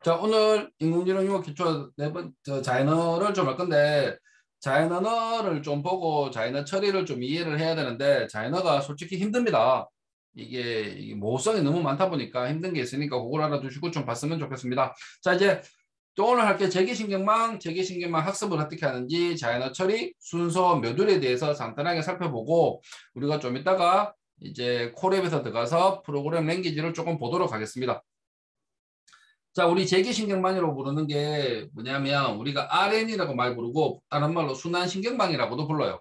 자, 오늘 인공지능 용어 기초 네 번째 자연어를 좀 할 건데, 자연언어를 좀 보고 자연어 처리를 좀 이해를 해야 되는데, 자연어가 솔직히 힘듭니다. 이게 모호성이 너무 많다 보니까 힘든 게 있으니까 그걸 알아두시고 좀 봤으면 좋겠습니다. 자, 이제 또 오늘 할 게 재기신경망 학습을 어떻게 하는지, 자연어 처리, 순서, 모듈에 대해서 간단하게 살펴보고, 우리가 좀 이따가 이제 콜앱에서 들어가서 프로그램 랭귀지를 조금 보도록 하겠습니다. 자, 우리 재기신경망이라고 부르는 게 뭐냐면 우리가 RN이라고 말 부르고 다른 말로 순환신경망이라고도 불러요.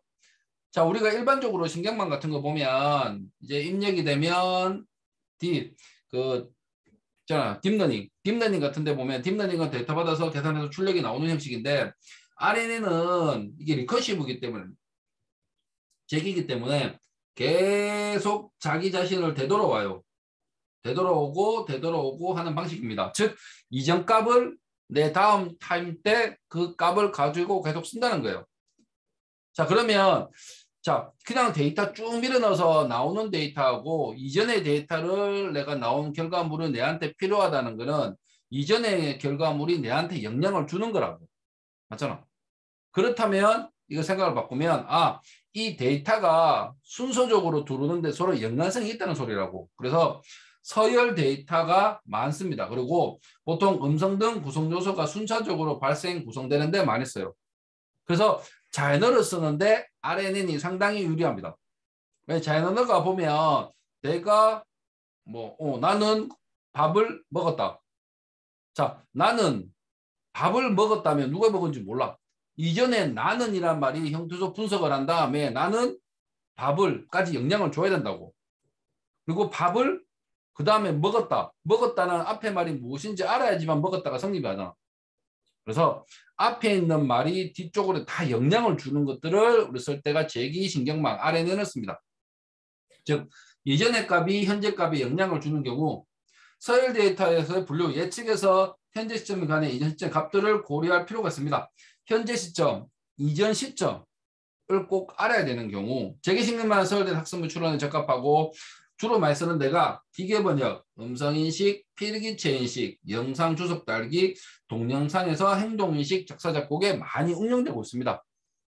자, 우리가 일반적으로 신경망 같은 거 보면 이제 입력이 되면 딥러닝 같은 데 보면 딥러닝은 데이터 받아서 계산해서 출력이 나오는 형식인데 RNN은 이게 리커시브이기 때문에 재기이기 때문에 계속 자기 자신을 되돌아와요. 되돌아오고 하는 방식입니다. 즉, 이전 값을 내 다음 타임 때 그 값을 가지고 계속 쓴다는 거예요. 자, 그러면 그냥 데이터 쭉 밀어넣어서 나오는 데이터하고 이전의 데이터를 내가 나온 결과물은 내한테 필요하다는 거는 이전의 결과물이 내한테 영향을 주는 거라고. 맞잖아. 그렇다면 이거 생각을 바꾸면 이 데이터가 순서적으로 들어오는데 서로 연관성이 있다는 소리라고. 그래서 서열 데이터가 많습니다. 그리고 보통 음성 등 구성 요소가 순차적으로 구성되는데 많이 써요. 그래서 자연어를 쓰는데 RNN이 상당히 유리합니다. 자연어가 보면 내가 나는 밥을 먹었다. 자, 나는 밥을 먹었다면 누가 먹은지 몰라. 이전에 나는이란 말이 형태소 분석을 한 다음에 나는 밥을까지 영향을 줘야 된다고. 그리고 밥을 그 다음에 먹었다는 앞에 말이 무엇인지 알아야지만 먹었다가 성립이 하잖아. 그래서 앞에 있는 말이 뒤쪽으로 다 영향을 주는 것들을 우리 쓸 때가 재기신경망 RNN을 씁니다. 즉 이전의 값이 현재 값에 영향을 주는 경우 서열 데이터에서의 분류 예측에서 현재 시점 간의 이전 시점 값들을 고려할 필요가 있습니다. 현재 시점, 이전 시점을 꼭 알아야 되는 경우 재기신경망 서열된 학습물 추론에 적합하고 주로 많이 쓰는 데가 기계번역, 음성인식, 필기체인식, 영상 주석 달기, 동영상에서 행동인식, 작사작곡에 많이 응용되고 있습니다.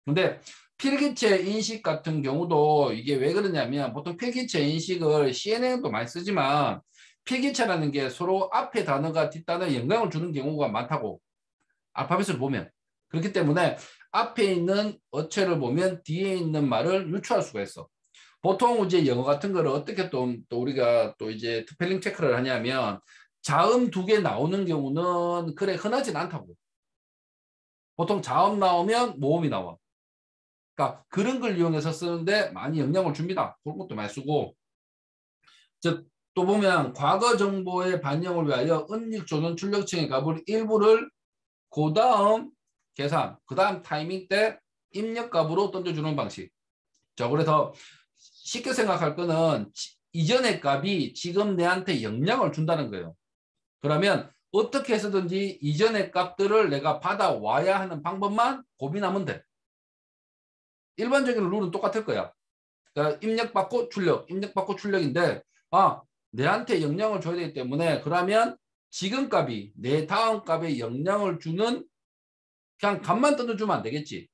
근데 필기체 인식 같은 경우도 이게 왜 그러냐면 보통 필기체 인식을 CNN도 많이 쓰지만 필기체라는 게 서로 앞에 단어가 뒷단어에 영향을 주는 경우가 많다고. 알파벳을 보면. 그렇기 때문에 앞에 있는 어체를 보면 뒤에 있는 말을 유추할 수가 있어. 보통 이제 영어 같은 거를 어떻게 또 우리가 또 이제 스펠링 체크를 하냐면 자음 2개 나오는 경우는 그래 흔하진 않다고. 보통 자음 나오면 모음이 나와. 그러니까 그런 걸 이용해서 쓰는데 많이 영향을 줍니다. 그런 것도 많이 쓰고. 즉, 또 보면 과거 정보의 반영을 위하여 은닉조는 출력층의 값을 일부를 그 다음 계산, 그 다음 타이밍 때 입력 값으로 던져주는 방식. 자, 그래서 쉽게 생각할 거는 이전의 값이 지금 내한테 영향을 준다는 거예요. 그러면 어떻게 해서든지 이전의 값들을 내가 받아와야 하는 방법만 고민하면 돼. 일반적인 룰은 똑같을 거야. 그러니까 입력받고 출력인데 내한테 영향을 줘야 되기 때문에 그러면 지금 값이 내 다음 값에 영향을 주는 그냥 값만 던져주면 안 되겠지.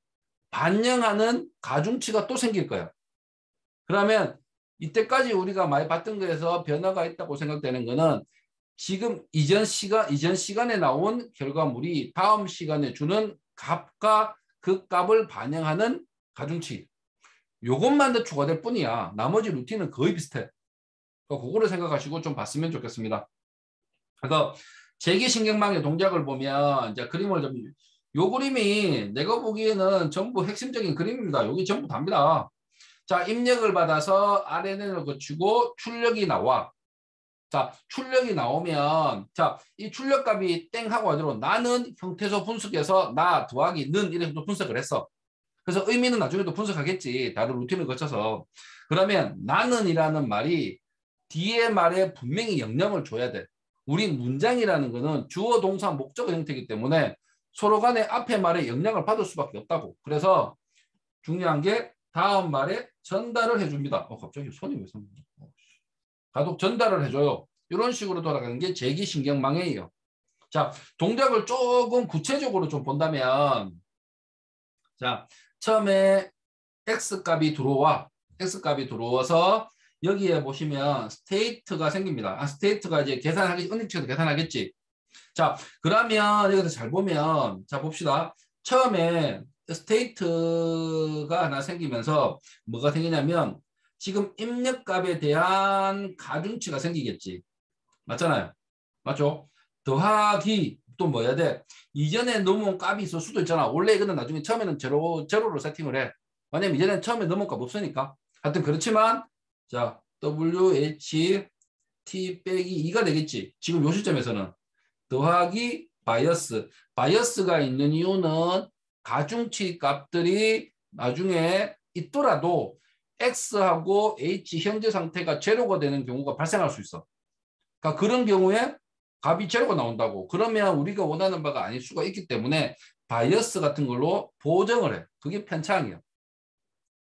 반영하는 가중치가 또 생길 거야. 그러면 이때까지 우리가 많이 봤던 거에서 변화가 있다고 생각되는 거는 지금 이전 시간에 나온 결과물이 다음 시간에 주는 값과 그 값을 반영하는 가중치. 요것만 더 추가될 뿐이야. 나머지 루틴은 거의 비슷해. 그러니까 그거를 생각하시고 좀 봤으면 좋겠습니다. 그래서 재기신경망의 동작을 보면 이제 그림을 요 그림이 내가 보기에는 전부 핵심적인 그림입니다. 여기 전부 답니다. 자, 입력을 받아서 RNN을 거치고 출력이 나와. 자, 출력이 나오면 이 출력값이 땡 하고 하도록 나는 형태소 분석에서 나 더하기 는 이래서 분석을 했어. 그래서 의미는 나중에도 분석하겠지. 다른 루틴을 거쳐서. 그러면 나는이라는 말이 뒤에 말에 분명히 영향을 줘야 돼. 우리 문장이라는 거는 주어, 동사, 목적어 형태이기 때문에 서로 간에 앞에 말에 영향을 받을 수밖에 없다고. 그래서 중요한 게 다음 말에 전달을 해줍니다. 갑자기 손이 왜 손이 가독 전달을 해줘요. 이런 식으로 돌아가는 게 재기신경망이에요. 자, 동작을 조금 구체적으로 좀 본다면, 자, 처음에 X값이 들어와. X값이 들어와서 여기에 보시면 스테이트가 생깁니다. 스테이트가 이제 계산하기, 은행치에서 계산하겠지. 자, 그러면 여기서 잘 보면, 자, 봅시다. 처음에 스테이트가 하나 생기면서 뭐가 생기냐면 지금 입력값에 대한 가중치가 생기겠지. 맞잖아요. 맞죠? 더하기 또 뭐 해야 돼? 이전에 넘어온 값이 있을 수도 있잖아. 원래 이거는 나중에 처음에는 제로로 세팅을 해. 왜냐면 이전에 처음에 넘어온 값 없으니까. 하여튼 그렇지만 자, WH T 빼기 2가 되겠지. 지금 요 시점에서는. 더하기 바이어스. 바이어스가 있는 이유는 가중치 값들이 나중에 있더라도 X하고 H 현재 상태가 제로가 되는 경우가 발생할 수 있어. 그러니까 그런 경우에 값이 제로가 나온다고. 그러면 우리가 원하는 바가 아닐 수가 있기 때문에 바이어스 같은 걸로 보정을 해. 그게 편차항이야.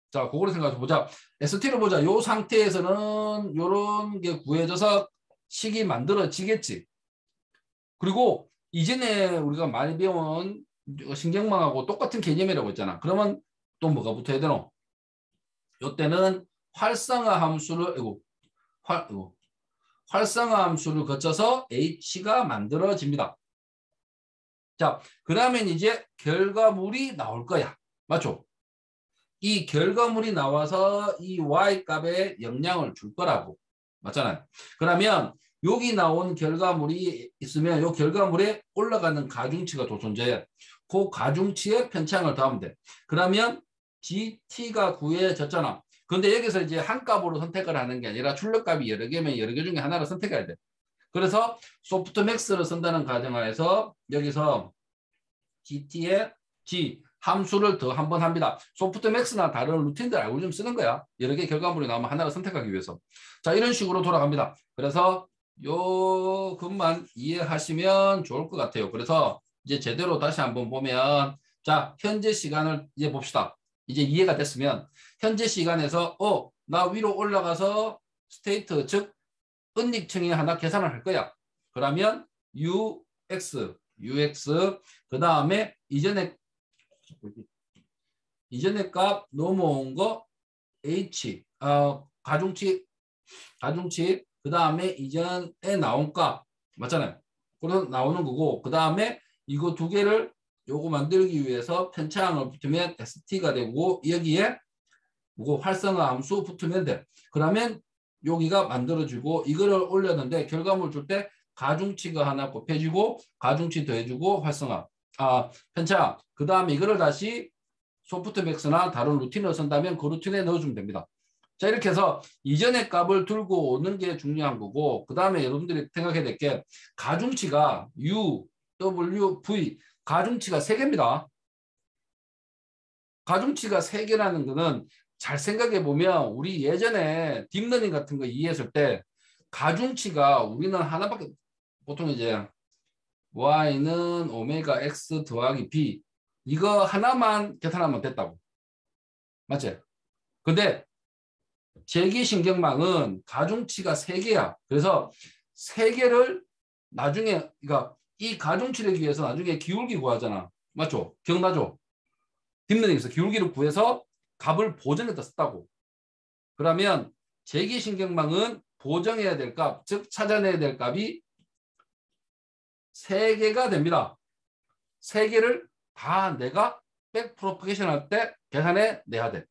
자, 그거를 생각해 보자. ST를 보자. 이 상태에서는 이런 게 구해져서 식이 만들어지겠지. 그리고 이전에 우리가 많이 배운 신경망하고 똑같은 개념이라고 했잖아. 그러면 또 뭐가 붙어야 되노? 이때는 활성화 함수를 활성화 함수를 거쳐서 H가 만들어집니다. 자, 그러면 이제 결과물이 나올 거야. 맞죠? 이 결과물이 나와서 이 Y값에 영향을 줄 거라고. 맞잖아요. 그러면 여기 나온 결과물이 있으면 이 결과물에 올라가는 가중치가 또 존재해. 그 가중치에 편차항을 더하면 돼. 그러면 GT가 구해졌잖아. 근데 여기서 이제 한 값으로 선택을 하는 게 아니라 출력값이 여러 개면 여러 개 중에 하나를 선택해야 돼. 그래서 소프트맥스를 쓴다는 가정하에서 여기서 GT에 G 함수를 더 한 번 합니다. 소프트맥스나 다른 루틴들 알고리즘 쓰는 거야. 여러 개 결과물이 나오면 하나를 선택하기 위해서. 자, 이런 식으로 돌아갑니다. 그래서 요 것만 이해하시면 좋을 것 같아요. 그래서 이제 제대로 다시 한번 보면 자, 현재 시간을 이제 봅시다. 이제 이해가 됐으면 현재 시간에서 나 위로 올라가서 스테이트 즉 은닉층이 하나 계산을 할 거야. 그러면 UX 그 다음에 이전에 값 넘어온 거 H 가중치 그 다음에 이전에 나온 값 맞잖아요. 그래서 나오는 거고 그 다음에 이거 두 개를 요거 만들기 위해서 편차항을 붙으면 ST가 되고 여기에 뭐고 활성화 함수 붙으면 돼. 그러면 여기가 만들어지고 이거를 올렸는데 결과물 줄 때 가중치가 하나 곱해지고 가중치 더해주고 활성화 편차항 그 다음에 이거를 다시 소프트맥스나 다른 루틴을 쓴다면 그 루틴에 넣어주면 됩니다. 자, 이렇게 해서 이전의 값을 들고 오는 게 중요한 거고 그 다음에 여러분들이 생각해야 될 게 가중치가 U, W, V 가중치가 3개입니다. 가중치가 3개라는 거는 잘 생각해 보면 우리 예전에 딥러닝 같은 거 이해했을 때 가중치가 우리는 하나밖에 보통 이제 Y는 오메가 X 더하기 B 이거 하나만 계산하면 됐다고. 맞지? 근데 제기신경망은 가중치가 3개야. 그래서 3개를 나중에 그러니까 이 가중치를 위해서 나중에 기울기 구하잖아. 맞죠? 기억나죠? 딥러닝에서 기울기를 구해서 값을 보정해서 썼다고. 그러면 제기신경망은 보정해야 될 값, 즉 찾아내야 될 값이 3개가 됩니다. 3개를 다 내가 백 프로퍼게이션 할 때 계산해 내야 돼.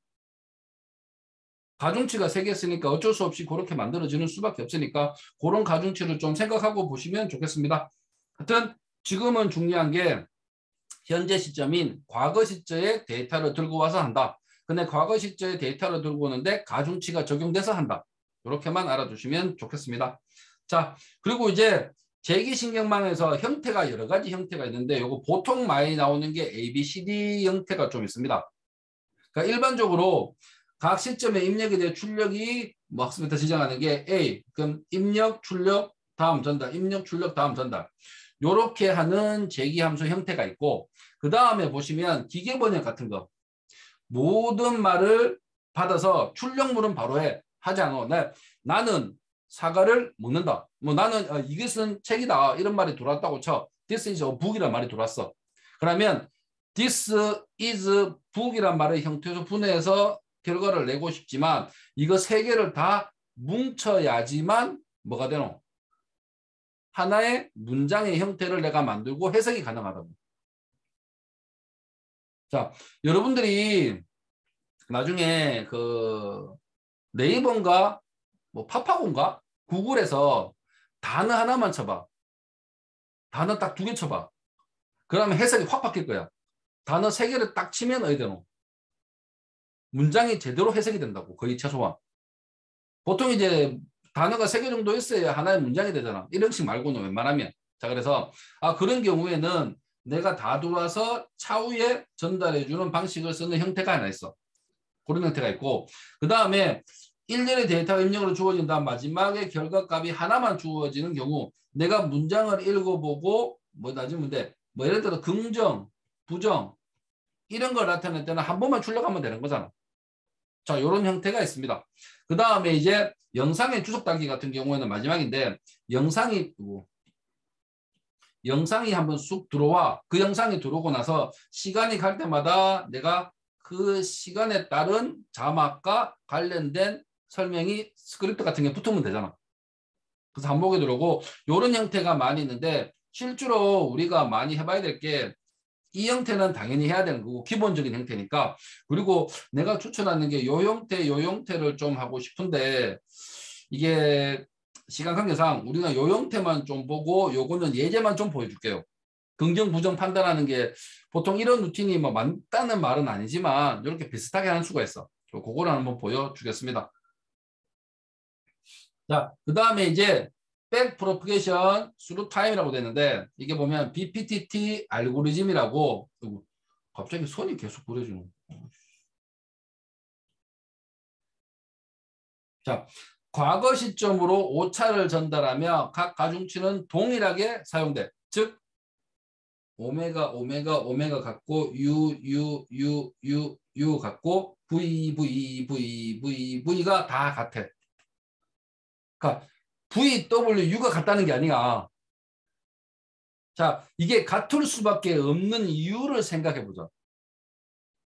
가중치가 3개 쓰니까 어쩔 수 없이 그렇게 만들어지는 수밖에 없으니까 그런 가중치를 좀 생각하고 보시면 좋겠습니다. 하여튼 지금은 중요한 게 현재 시점인 과거 시점의 데이터를 들고 와서 한다. 근데 과거 시점의 데이터를 들고 오는데 가중치가 적용돼서 한다. 이렇게만 알아두시면 좋겠습니다. 자, 그리고 이제 제기신경망에서 형태가 여러 가지 형태가 있는데 이거 보통 많이 나오는 게 A, B, C, D 형태가 좀 있습니다. 그러니까 일반적으로 각 시점에 입력에 대해 출력이 뭐 학습부터 지정하는 게 A, 그럼 입력, 출력, 다음 전달, 입력, 출력, 다음 전달. 요렇게 하는 제기함수 형태가 있고 그 다음에 보시면 기계 번역 같은 거 모든 말을 받아서 출력물은 바로 해. 하지 않아. 나는 사과를 먹는다. 뭐 나는 이것은 책이다 이런 말이 들어왔다고 쳐. This is a book이란 말이 들어왔어. 그러면 This is book이란 말의 형태에서 분해해서 결과를 내고 싶지만 이거 세 개를 다 뭉쳐야지만 뭐가 되노? 하나의 문장의 형태를 내가 만들고 해석이 가능하다고. 자, 여러분들이 나중에 그 네이버인가 뭐 파파고인가 구글에서 단어 하나만 쳐봐. 단어 딱 2개 쳐봐. 그러면 해석이 확 바뀔 거야. 단어 3개를 딱 치면 어디 되노? 문장이 제대로 해석이 된다고. 거의 최소한. 보통 이제 단어가 3개 정도 있어야 하나의 문장이 되잖아. 1형식 말고는 웬만하면. 자, 그래서 그런 경우에는 내가 다 들어와서 차후에 전달해주는 방식을 쓰는 형태가 하나 있어. 그런 형태가 있고 그 다음에 일련의 데이터가 입력으로 주어진 다음 마지막에 결과값이 하나만 주어지는 경우 내가 문장을 읽어보고 뭐 따지면 돼. 뭐 예를 들어 긍정, 부정 이런 걸 나타낼 때는 한 번만 출력하면 되는 거잖아. 자, 이런 형태가 있습니다. 그 다음에 이제 영상의 주석 단기 같은 경우에는 마지막인데 영상이 한번 쑥 들어와. 그 영상이 들어오고 나서 시간이 갈 때마다 내가 그 시간에 따른 자막과 관련된 설명이 스크립트 같은 게 붙으면 되잖아. 그래서 한 보게 들어오고 이런 형태가 많이 있는데 실제로 우리가 많이 해봐야 될 게 이 형태는 당연히 해야 되는 거고 기본적인 형태니까 그리고 내가 추천하는 게 요 형태를 좀 하고 싶은데 이게 시간 관계상 우리가 요 형태만 좀 보고 요거는 예제만 좀 보여줄게요. 긍정 부정 판단하는 게 보통 이런 루틴이 뭐 맞다는 말은 아니지만 이렇게 비슷하게 하는 수가 있어. 그거를 한번 보여주겠습니다. 자, 그 다음에 이제 백 프로퍼게이션 스루 타임이라고 되는데 이게 보면 BPTT 알고리즘이라고 갑자기 손이 계속 부러지는. 자, 과거 시점으로 오차를 전달하며 각 가중치는 동일하게 사용돼. 즉 오메가 같고 U 같고 V가 다 같아. 그러니까 VWU가 같다는 게 아니야. 자, 이게 같을 수밖에 없는 이유를 생각해 보자.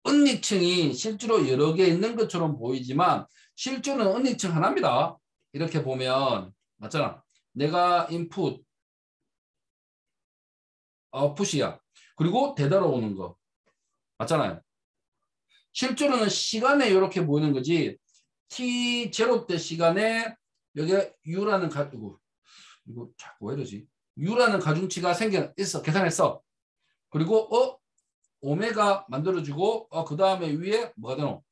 은닉층이 실제로 여러 개 있는 것처럼 보이지만 실제로는 은닉층 하나입니다. 이렇게 보면 맞잖아. 내가 인풋, 아웃풋이야. 그리고 되돌아오는 거. 맞잖아요. 실제로는 시간에 이렇게 보이는 거지. T0 때 시간에 여기에 U라는 이거 자꾸 왜 이러지? U라는 가중치가 있어. 계산했어. 그리고 오메가 만들어주고 그 다음에 위에 뭐가 되노?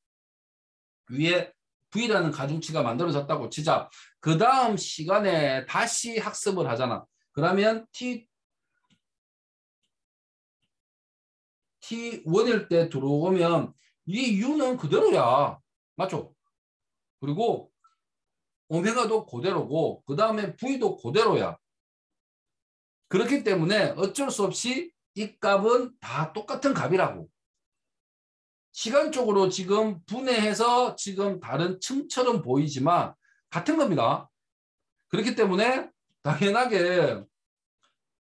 위에 V라는 가중치가 만들어졌다고 치자. 그 다음 시간에 다시 학습을 하잖아. 그러면 T1일 때 들어오면 이 U는 그대로야. 맞죠? 그리고 오메가도 그대로고 그 다음에 V도 그대로야. 그렇기 때문에 어쩔 수 없이 이 값은 다 똑같은 값이라고. 시간적으로 지금 분해해서 지금 다른 층처럼 보이지만 같은 겁니다. 그렇기 때문에 당연하게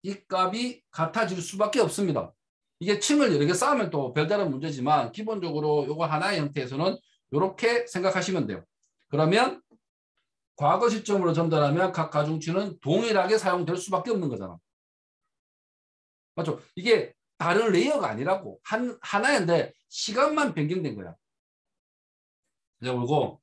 이 값이 같아질 수밖에 없습니다. 이게 층을 여러 개 쌓으면 또 별다른 문제지만 기본적으로 이거 하나의 형태에서는 이렇게 생각하시면 돼요. 그러면 과거 시점으로 전달하면 각 가중치는 동일하게 사용될 수밖에 없는 거잖아. 맞죠? 이게 다른 레이어가 아니라고. 하나인데 시간만 변경된 거야. 그리고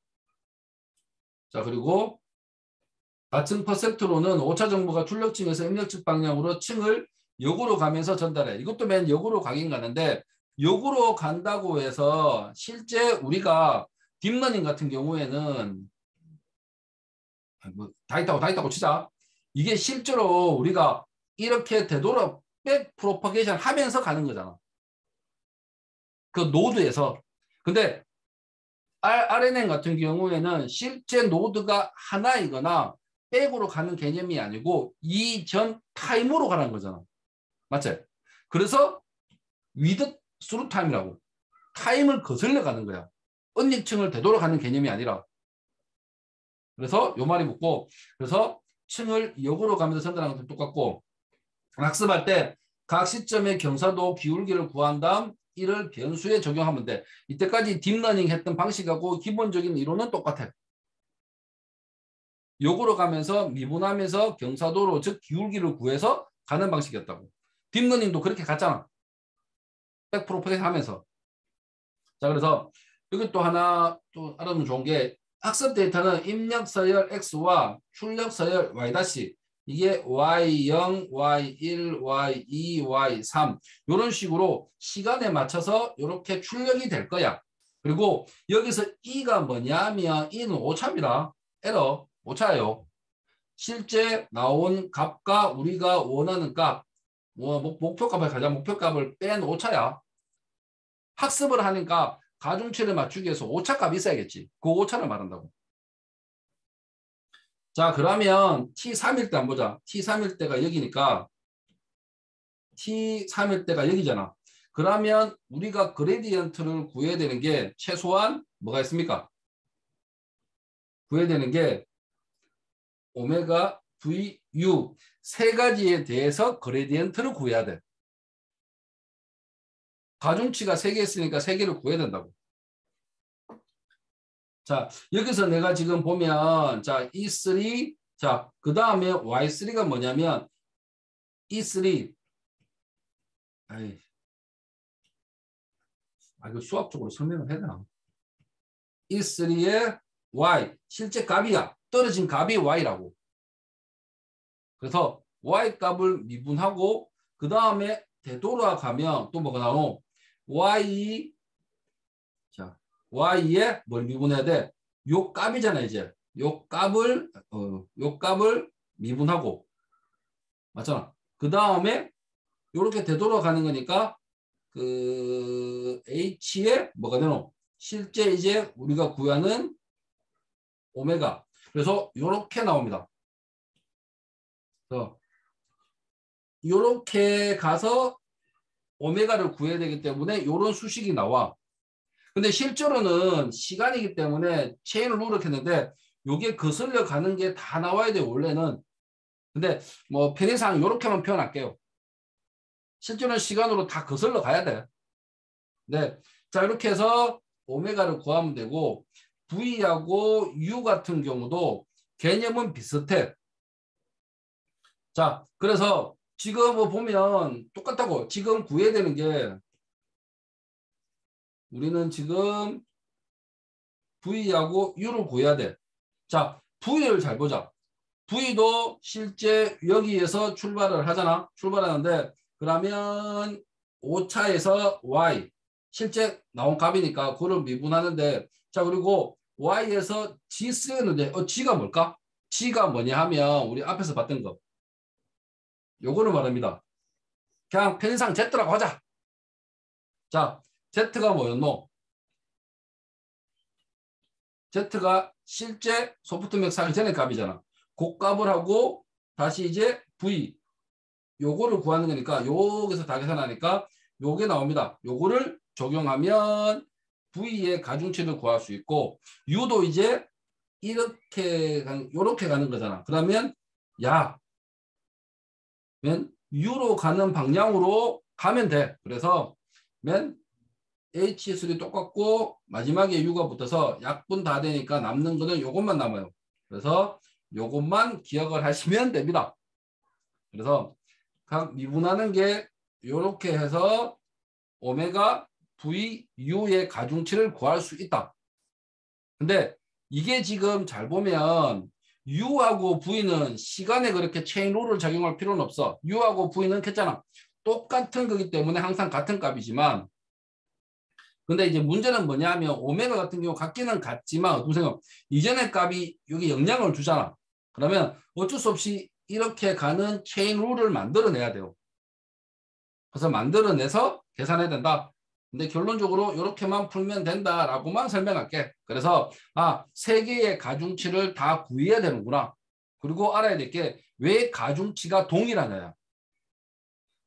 같은 퍼센트로는 오차 정보가 출력층에서 입력측 방향으로 층을 역으로 가면서 전달해. 이것도 맨 역으로 가긴 가는데 역으로 간다고 해서 실제 우리가 딥러닝 같은 경우에는 다 있다고 치자. 이게 실제로 우리가 이렇게 되돌아 백 프로퍼게이션 하면서 가는 거잖아. 그 노드에서. 근데 RNN 같은 경우에는 실제 노드가 하나이거나 백으로 가는 개념이 아니고 이전 타임으로 가는 거잖아. 맞지? 그래서 위드 스루 타임이라고. 타임을 거슬러 가는 거야. 은닉층을 되돌아가는 개념이 아니라. 그래서 요 말이 붙고 그래서 층을 역으로 가면서 전달하는 것도 똑같고 학습할 때 각 시점의 경사도 기울기를 구한 다음 이를 변수에 적용하면 돼. 이때까지 딥러닝 했던 방식하고 기본적인 이론은 똑같아. 역으로 가면서 미분하면서 경사도로 즉 기울기를 구해서 가는 방식이었다고. 딥러닝도 그렇게 갔잖아. 백프로포게이션 하면서. 자, 그래서 여기 또 하나 또 알아두면 좋은 게 학습 데이터는 입력 서열 X와 출력 서열 Y- 이게 Y0, Y1, Y2, Y3 이런 식으로 시간에 맞춰서 이렇게 출력이 될 거야. 그리고 여기서 E가 뭐냐면 E는 오차입니다. 에러, 오차예요. 실제 나온 값과 우리가 원하는 값, 목표값을 가자 목표값을 뺀 오차야. 학습을 하니까 가중치를 맞추기 위해서 오차값이 있어야겠지. 그 오차를 말한다고. 자, 그러면 T3일 때 한번 보자. T3일 때가 여기니까 T3일 때가 여기잖아. 그러면 우리가 그레디언트를 구해야 되는 게 최소한 뭐가 있습니까? 구해야 되는 게 오메가 VU 세 가지에 대해서 그레디언트를 구해야 돼. 가중치가 3개 있으니까 3개를 구해야 된다고. 자, 여기서 내가 지금 보면 자, E3 자, 그 다음에 Y3가 뭐냐면 E3 이거 수학적으로 설명을 해야 되나? E3의 Y 실제 값이야. 떨어진 값이 Y라고. 그래서 Y 값을 미분하고 그 다음에 되돌아가면 또 뭐가 나오노? Y 자, Y에 뭘 미분해야 돼? 요 값이잖아, 이제. 요 값을 미분하고. 맞잖아. 그 다음에 요렇게 되돌아가는 거니까 그 H에 뭐가 되노? 실제 이제 우리가 구하는 오메가. 그래서 요렇게 나옵니다. 그래서 요렇게 가서 오메가를 구해야 되기 때문에 요런 수식이 나와. 근데 실제로는 시간이기 때문에 체인을 누락했는데 요게 거슬려 가는 게 다 나와야 돼요, 원래는. 근데 뭐 편의상 요렇게만 표현할게요. 실제로는 시간으로 다 거슬러 가야 돼. 네. 자, 이렇게 해서 오메가를 구하면 되고 V하고 U 같은 경우도 개념은 비슷해. 자, 그래서 지금 뭐 보면 똑같다고. 지금 구해야 되는 게 우리는 지금 V하고 U를 구해야 돼. 자, V를 잘 보자. V도 실제 여기에서 출발을 하잖아. 출발하는데 그러면 5차에서 Y 실제 나온 값이니까 그걸 미분하는데 자, 그리고 Y에서 G 쓰였는데 G가 뭘까? G가 뭐냐 하면 우리 앞에서 봤던 거 요거를 말합니다. 그냥 편의상 Z라고 하자. 자, Z가 뭐였노? Z가 실제 소프트맥 사기 전에 값이잖아. 그 값을 하고 다시 이제 V 요거를 구하는 거니까 여기서 다 계산하니까 요게 나옵니다. 요거를 적용하면 V의 가중치를 구할 수 있고 U도 이제 요렇게 가는 거잖아. 그러면 맨 U로 가는 방향으로 가면 돼. 그래서 맨 H3 똑같고 마지막에 U가 붙어서 약분 다 되니까 남는 거는 요것만 남아요. 그래서 요것만 기억을 하시면 됩니다. 그래서 각 미분하는 게 이렇게 해서 오메가 VU의 가중치를 구할 수 있다. 근데 이게 지금 잘 보면 U하고 V는 시간에 그렇게 체인 룰을 적용할 필요는 없어. U하고 V는 했잖아. 똑같은 거기 때문에 항상 같은 값이지만 근데 이제 문제는 뭐냐면 오메가 같은 경우 같기는 같지만 어떤 생각 이전의 값이 여기 영향을 주잖아. 그러면 어쩔 수 없이 이렇게 가는 체인 룰을 만들어내야 돼요. 그래서 만들어내서 계산해야 된다. 근데 결론적으로 이렇게만 풀면 된다라고만 설명할게. 그래서 세 개의 가중치를 다 구해야 되는구나. 그리고 알아야 될 게 왜 가중치가 동일하냐야.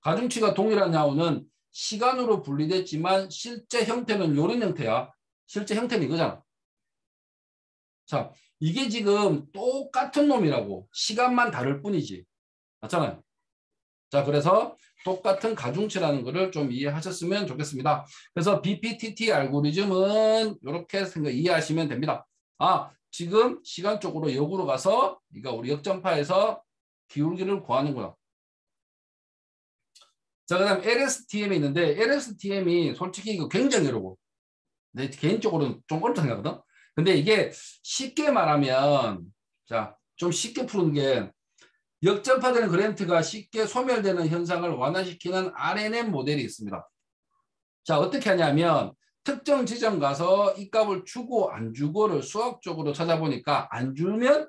가중치가 동일하냐는 시간으로 분리됐지만 실제 형태는 이런 형태야. 실제 형태는 이거잖아. 자, 이게 지금 똑같은 놈이라고. 시간만 다를 뿐이지. 맞잖아요. 자, 그래서 똑같은 가중치라는 것을 좀 이해하셨으면 좋겠습니다. 그래서 BPTT 알고리즘은 이렇게 이해하시면 됩니다. 아, 지금 시간적으로 역으로 가서 그러니까 우리 역전파에서 기울기를 구하는구나. 자, 그다음 LSTM이 있는데 LSTM이 솔직히 이거 굉장히 어려워. 내 개인적으로는 좀 어렵다 생각하거든. 근데 이게 쉽게 말하면 자, 좀 쉽게 푸는 게 역전파되는 그랜트가 쉽게 소멸되는 현상을 완화시키는 RNN 모델이 있습니다. 자, 어떻게 하냐면 특정 지점 가서 이 값을 주고 안 주고를 수학적으로 찾아보니까 안 주면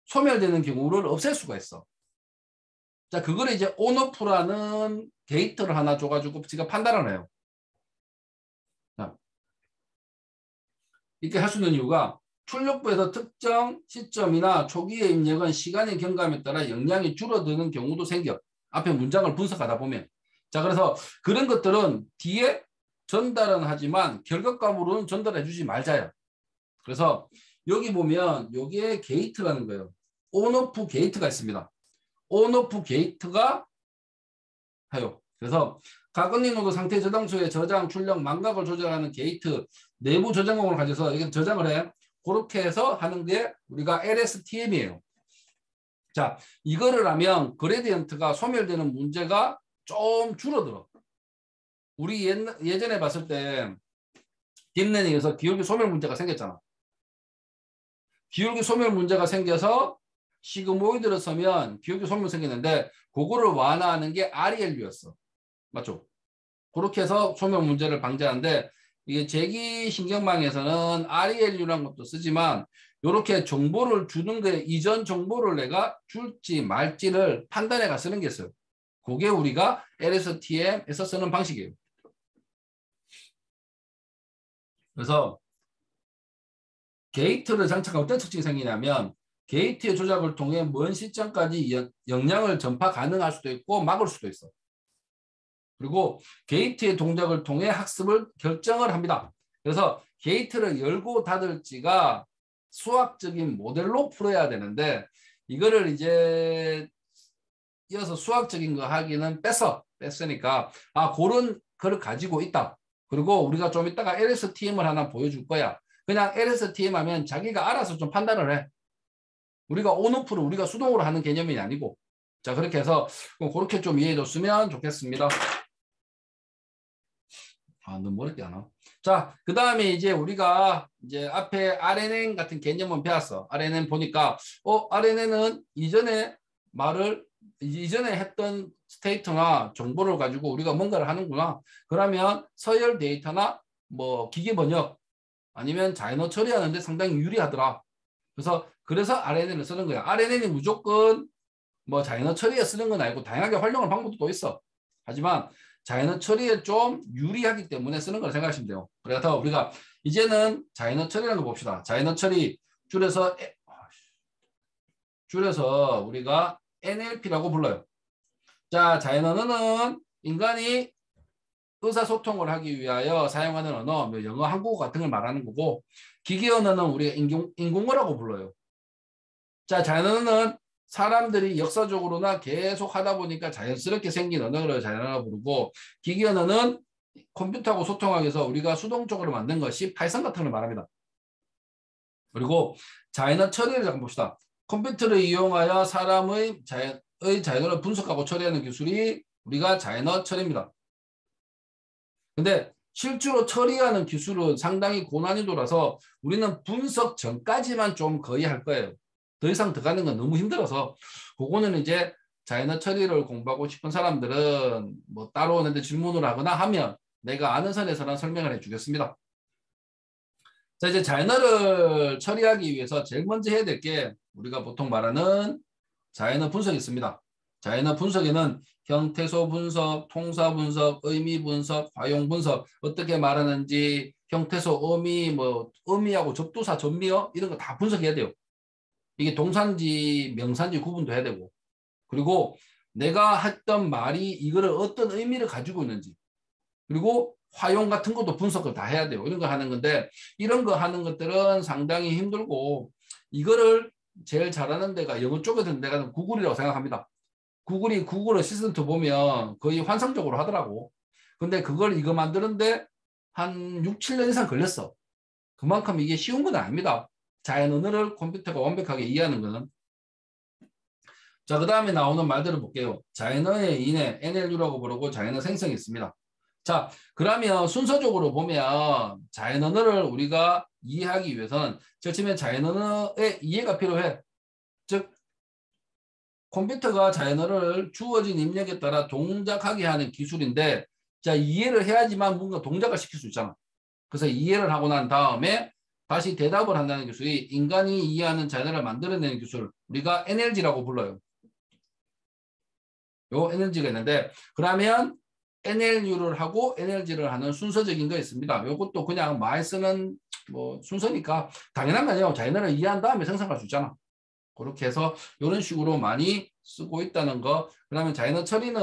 소멸되는 경우를 없앨 수가 있어. 자, 그거를 이제 온오프라는 데이터를 하나 줘가지고 지가 판단을 해요. 자, 이렇게 할 수 있는 이유가 출력부에서 특정 시점이나 초기의 입력은 시간의 경감에 따라 영향이 줄어드는 경우도 생겨. 앞에 문장을 분석하다 보면. 자, 그래서 그런 것들은 뒤에 전달은 하지만 결과값으로는 전달해 주지 말자요. 그래서 여기 보면 여기에 게이트라는 거예요. 온오프 게이트가 있습니다. 온오프 게이트가 해요. 그래서 가건닝 노드 상태 저장소의 저장, 출력, 망각을 조절하는 게이트 내부 저장공을 가져서 이게 저장을 해. 그렇게 해서 하는 게 우리가 LSTM이에요. 자, 이거를 하면 그레디언트가 소멸되는 문제가 좀 줄어들어. 우리 예전에 봤을 때 딥러닝에서 기울기 소멸 문제가 생겼잖아. 기울기 소멸 문제가 생겨서 시그모이드를 쓰면 기울기 소멸 생기는데 그거를 완화하는 게 RELU였어. 맞죠? 그렇게 해서 소멸 문제를 방지하는데 이게 제기신경망에서는 RELU라는 것도 쓰지만 이렇게 정보를 주는 게 이전 정보를 내가 줄지 말지를 판단해가 쓰는 게 있어요. 그게 우리가 LSTM에서 쓰는 방식이에요. 그래서 게이트를 장착하면 어떤 특징이 생기냐면 게이트의 조작을 통해 먼 시점까지 영향을 전파 가능할 수도 있고 막을 수도 있어. 그리고 게이트의 동작을 통해 학습을 결정을 합니다. 그래서 게이트를 열고 닫을지가 수학적인 모델로 풀어야 되는데 이거를 이제 이어서 수학적인 거 하기는 뺐으니까 그런 거를 가지고 있다. 그리고 우리가 좀 이따가 LSTM을 하나 보여줄 거야. 그냥 LSTM 하면 자기가 알아서 좀 판단을 해. 우리가 온오프를 우리가 수동으로 하는 개념이 아니고. 자, 그렇게 해서 그렇게 좀 이해해 줬으면 좋겠습니다. 너무 어렵게 하나? 자, 그 다음에 이제 우리가 이제 앞에 RNN 같은 개념은 배웠어. RNN 보니까, RNN은 이전에 했던 스테이트나 정보를 가지고 우리가 뭔가를 하는구나. 그러면 서열 데이터나 뭐 기계 번역 아니면 자연어 처리하는데 상당히 유리하더라. 그래서 RNN을 쓰는 거야. RNN이 무조건 뭐 자연어 처리에 쓰는 건 아니고 다양하게 활용할 방법도 또 있어. 하지만 자연어 처리에 좀 유리하기 때문에 쓰는 걸 생각하시면 돼요. 그래서 우리가 이제는 자연어 처리라는 거 봅시다. 자연어 처리 줄여서 우리가 NLP라고 불러요. 자, 자연언어는 인간이 의사소통을 하기 위하여 사용하는 언어, 뭐 영어, 한국어 같은 걸 말하는 거고 기계 언어는 우리가 인공어라고 불러요. 자, 자연언어는 사람들이 역사적으로나 계속 하다 보니까 자연스럽게 생긴 언어를 자연어라고 부르고 기계 언어는 컴퓨터하고 소통하기 위해서 우리가 수동적으로 만든 것이 파이썬 같은 걸 말합니다. 그리고 자연어 처리를 잠깐 봅시다. 컴퓨터를 이용하여 사람의 자연어를 분석하고 처리하는 기술이 우리가 자연어 처리입니다. 근데 실제로 처리하는 기술은 상당히 고난이도라서 우리는 분석 전까지만 좀 거의 할 거예요. 더 이상 들어가는 건 너무 힘들어서 그거는 이제 자연어 처리를 공부하고 싶은 사람들은 뭐 따로 오는데 질문을 하거나 하면 내가 아는 선에서는 설명을 해주겠습니다. 자, 이제 자연어를 처리하기 위해서 제일 먼저 해야 될 게 우리가 보통 말하는 자연어 분석이 있습니다. 자연어 분석에는 형태소 분석, 통사 분석, 의미 분석, 활용 분석, 어떻게 말하는지, 형태소, 의미, 뭐 의미하고 접두사, 전미어 이런 거 다 분석해야 돼요. 이게 동사인지 명사인지 구분도 해야 되고, 그리고 내가 했던 말이 이거를 어떤 의미를 가지고 있는지, 그리고 활용 같은 것도 분석을 다 해야 돼요. 이런 거 하는 건데 이런 거 하는 것들은 상당히 힘들고 이거를 제일 잘하는 데가 영어 쪽에 드는 데가 구글이라고 생각합니다. 구글이 구글 어시스턴트 보면 거의 환상적으로 하더라고. 근데 그걸 이거 만드는데 한 6, 7년 이상 걸렸어. 그만큼 이게 쉬운 건 아닙니다. 자연 언어를 컴퓨터가 완벽하게 이해하는 거는. 자, 그 다음에 나오는 말들을 볼게요. 자연어의 인해, NLU라고 부르고 자연어 생성이 있습니다. 자, 그러면 순서적으로 보면 자연언어를 우리가 이해하기 위해서는 처음에 자연언어의 이해가 필요해. 즉, 컴퓨터가 자연어를 주어진 입력에 따라 동작하게 하는 기술인데, 자, 이해를 해야지만 뭔가 동작을 시킬 수 있잖아. 그래서 이해를 하고 난 다음에 다시 대답을 한다는 기술이 인간이 이해하는 자연어를 만들어내는 기술, 우리가 NLG라고 불러요. 요 NLG가 있는데, 그러면 NLU를 하고 NLG를 하는 순서적인 거 있습니다. 요것도 그냥 많이 쓰는 뭐 순서니까 당연한 거 아니에요. 자연어를 이해한 다음에 생성할 수 있잖아. 그렇게 해서 이런 식으로 많이 쓰고 있다는 거. 그러면 자연어 처리는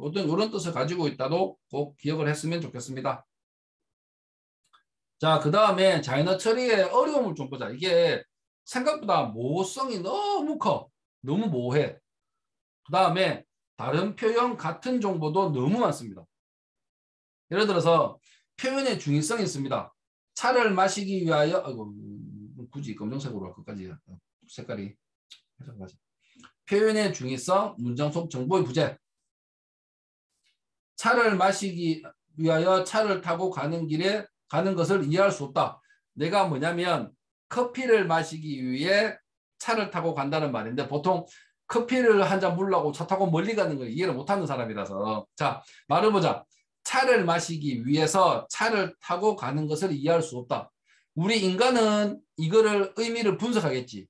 어떤 이런 뜻을 가지고 있다도 꼭 기억을 했으면 좋겠습니다. 자, 그 다음에 자연어 처리의 어려움을 좀 보자. 이게 생각보다 모호성이 너무 커. 너무 모호해. 그 다음에 다른 표현 같은 정보도 너무 많습니다. 예를 들어서 표현의 중의성이 있습니다. 차를 마시기 위하여 굳이 검정색으로 할 것까지 색깔이 표현의 중의성, 문장 속 정보의 부재. 차를 마시기 위하여 차를 타고 가는 길에 가는 것을 이해할 수 없다. 내가 뭐냐면 커피를 마시기 위해 차를 타고 간다는 말인데 보통 커피를 한 잔 물라고 차 타고 멀리 가는 걸 이해를 못하는 사람이라서 자, 말을 보자. 차를 마시기 위해서 차를 타고 가는 것을 이해할 수 없다. 우리 인간은 이거를 의미를 분석하겠지.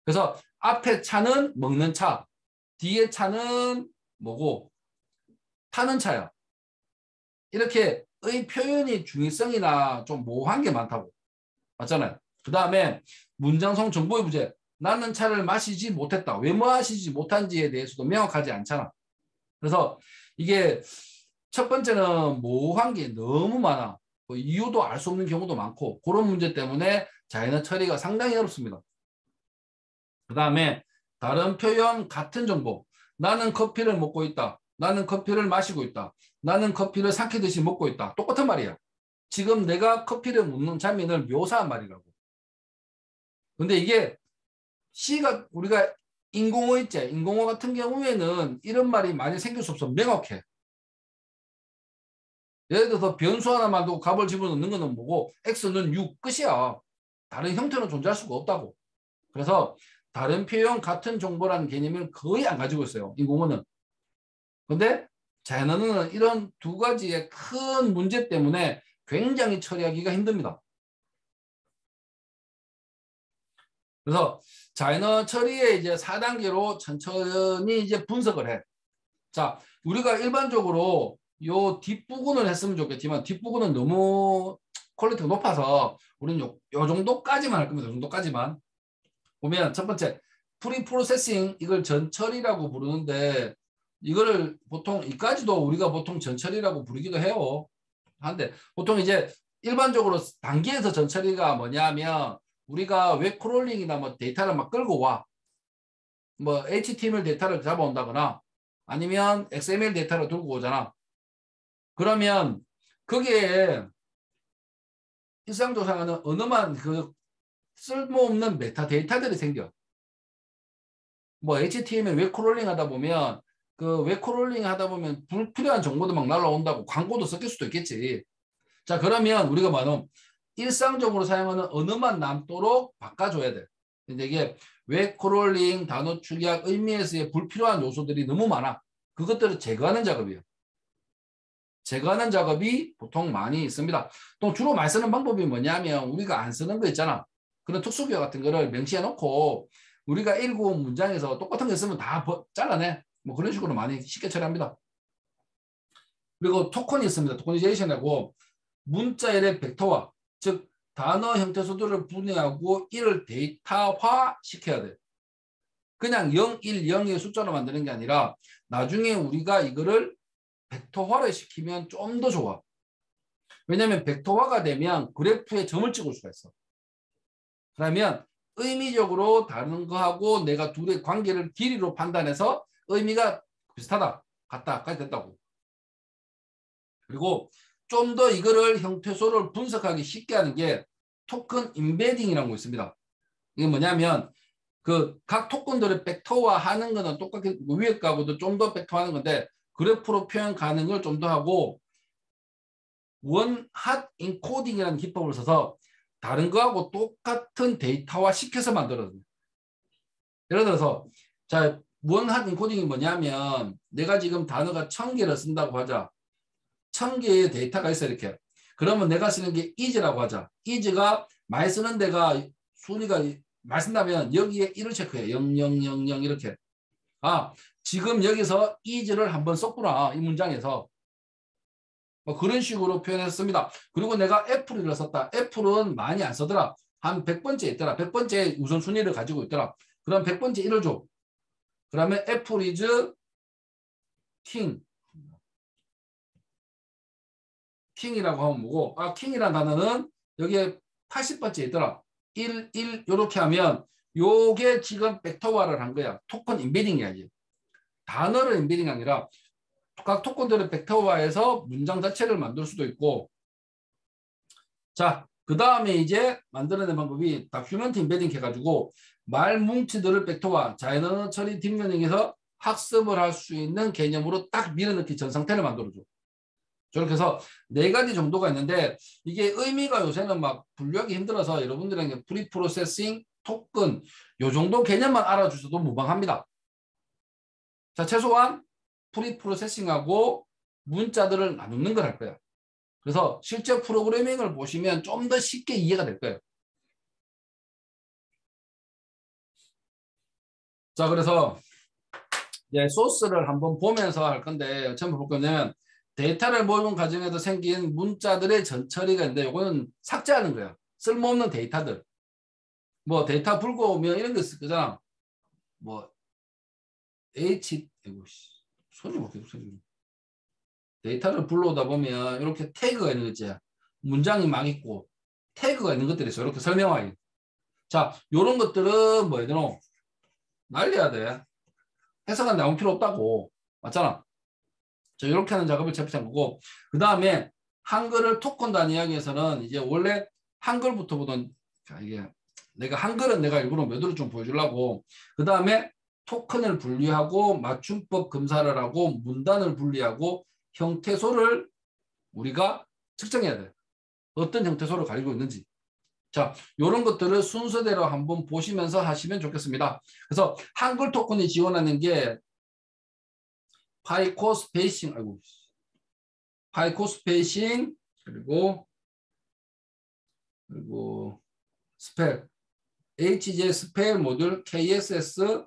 그래서 앞에 차는 먹는 차, 뒤에 차는 뭐고 타는 차야. 이렇게 의 표현이 중의성이나 좀 모호한 게 많다고. 맞잖아요. 그 다음에 문장성 정보의 부재. 나는 차를 마시지 못했다. 왜 마시지 못한지에 대해서도 명확하지 않잖아. 그래서 이게 첫 번째는 모호한 게 너무 많아. 뭐 이유도 알 수 없는 경우도 많고 그런 문제 때문에 자연어 처리가 상당히 어렵습니다. 그 다음에 다른 표현 같은 정보. 나는 커피를 먹고 있다. 나는 커피를 마시고 있다. 나는 커피를 삼키듯이 먹고 있다. 똑같은 말이야. 지금 내가 커피를 먹는 장면을 묘사한 말이라고. 근데 이게 C가 우리가 인공어 있지. 인공어 같은 경우에는 이런 말이 많이 생길 수 없어. 명확해. 예를 들어서 변수 하나만 두고 값을 집어넣는 거는 뭐고 x는 6 끝이야. 다른 형태는 존재할 수가 없다고. 그래서 다른 표현 같은 정보라는 개념을 거의 안 가지고 있어요. 인공어는. 근데 자연어는 이런 두 가지의 큰 문제 때문에 굉장히 처리하기가 힘듭니다. 그래서 자연어 처리의 이제 4단계로 천천히 이제 분석을 해. 자, 우리가 일반적으로 요 뒷부분을 했으면 좋겠지만 뒷부분은 너무 퀄리티가 높아서 우리는 요 정도까지만 할 겁니다. 요 정도까지만. 보면 첫 번째 프리 프로세싱 이걸 전처리라고 부르는데 이거를 보통 이까지도 우리가 보통 전처리라고 부르기도 해요. 한데 보통 이제 일반적으로 단계에서 전처리가 뭐냐면 우리가 웹 크롤링이나 뭐 데이터를 막 끌고 와. 뭐 HTML 데이터를 잡아온다거나 아니면 XML 데이터를 들고 오잖아. 그러면 거기에 일상조사하는 언어만 그 쓸모없는 메타데이터들이 생겨. 뭐 HTML 웹 크롤링 하다 보면 그 웹 크롤링 하다 보면 불필요한 정보도 막 날라온다고 광고도 섞일 수도 있겠지. 자, 그러면 우리가 뭐냐면 일상적으로 사용하는 언어만 남도록 바꿔줘야 돼. 근데 이게 웹 크롤링, 단어 축약, 의미에서의 불필요한 요소들이 너무 많아. 그것들을 제거하는 작업이에요. 제거하는 작업이 보통 많이 있습니다. 또 주로 많이 쓰는 방법이 뭐냐면 우리가 안 쓰는 거 있잖아. 그런 특수기호 같은 거를 명시해 놓고 우리가 읽어온 문장에서 똑같은 거 쓰면 다 잘라내. 뭐 그런 식으로 많이 쉽게 처리합니다. 그리고 토큰이 있습니다. 토커니제이션이라고 문자열의 벡터화, 즉 단어 형태 수들을 분해하고 이를 데이터화 시켜야 돼. 그냥 0, 1, 0의 숫자로 만드는 게 아니라 나중에 우리가 이거를 벡터화를 시키면 좀 더 좋아. 왜냐하면 벡터화가 되면 그래프에 점을 찍을 수가 있어. 그러면 의미적으로 다른 거하고 내가 둘의 관계를 길이로 판단해서 의미가 비슷하다, 같다까지 된다고. 그리고 좀 더 이거를 형태소를 분석하기 쉽게 하는 게 토큰 임베딩이라는 거 있습니다. 이게 뭐냐면 그 각 토큰들을 벡터화하는 거는 똑같게 위에 거하고도 좀 더 벡터화하는 건데 그래프로 표현 가능을 좀 더 하고 원핫 인코딩이라는 기법을 써서 다른 거하고 똑같은 데이터화 시켜서 만들어요. 예를 들어서 자 원핫 인코딩이 뭐냐면 내가 지금 단어가 1000개를 쓴다고 하자. 1000개의 데이터가 있어 이렇게. 그러면 내가 쓰는 게 is라고 하자. is가 많이 쓰는 데가 순위가 많이 쓴다면 여기에 1을 체크해. 0000 이렇게. 아 지금 여기서 is를 한번 썼구나. 이 문장에서. 뭐 그런 식으로 표현했습니다. 그리고 내가 애플을 썼다. 애플은 많이 안 쓰더라. 한 100번째 있더라. 100번째 우선순위를 가지고 있더라. 그럼 100번째 1을 줘. 그러면 애플 is king. 킹이라고 하면 뭐고 아 킹이라는 단어는 여기에 80번째 있더라. 1, 1 이렇게 하면 요게 지금 벡터화를 한 거야. 토큰 임베딩이야 이제. 단어를 임베딩이 아니라 각 토큰들을 벡터화해서 문장 자체를 만들 수도 있고 자, 그 다음에 이제 만들어낸 방법이 다큐멘트 임베딩 해가지고 말 뭉치들을 벡터화 자연언어 처리 딥러닝에서 학습을 할 수 있는 개념으로 딱 밀어넣기 전 상태를 만들어줘. 저렇게 해서 4가지 정도가 있는데 이게 의미가 요새는 막 분류하기 힘들어서 여러분들에게 프리프로세싱, 토큰 요 정도 개념만 알아주셔도 무방합니다. 자, 최소한 프리프로세싱하고 문자들을 나누는 걸 할 거예요. 그래서 실제 프로그래밍을 보시면 좀 더 쉽게 이해가 될 거예요. 자, 그래서 이제 소스를 한번 보면서 할 건데 처음 볼 거냐면 데이터를 모으는 과정에서 생긴 문자들의 전처리가 있는데 이거는 삭제하는 거야. 쓸모없는 데이터들. 뭐 데이터 불고 오면 이런 거 있을 거잖아. 뭐 아이고 손이 뭐 계속 생기네. 데이터를 불러오다 보면 이렇게 태그가 있는 거지. 문장이 막 있고 태그가 있는 것들이 있어. 이렇게 설명하기. 자, 요런 것들은 뭐 얘들아 날려야 돼. 해석은 나올 필요 없다고. 맞잖아. 자, 이렇게 하는 작업을 접수한 거고 그 다음에 한글을 토큰 단위 이야기에서는 이제 원래 한글부터 보던 이게 내가 한글은 내가 일부러 매도를 좀 보여주려고 그 다음에 토큰을 분리하고 맞춤법 검사를 하고 문단을 분리하고 형태소를 우리가 측정해야 돼. 어떤 형태소를 가지고 있는지. 자, 이런 것들을 순서대로 한번 보시면서 하시면 좋겠습니다. 그래서 한글 토큰이 지원하는 게 파이코 스페이싱, 파이코 스페이싱 그리고 스펠, HJ 스펠 모듈, KSS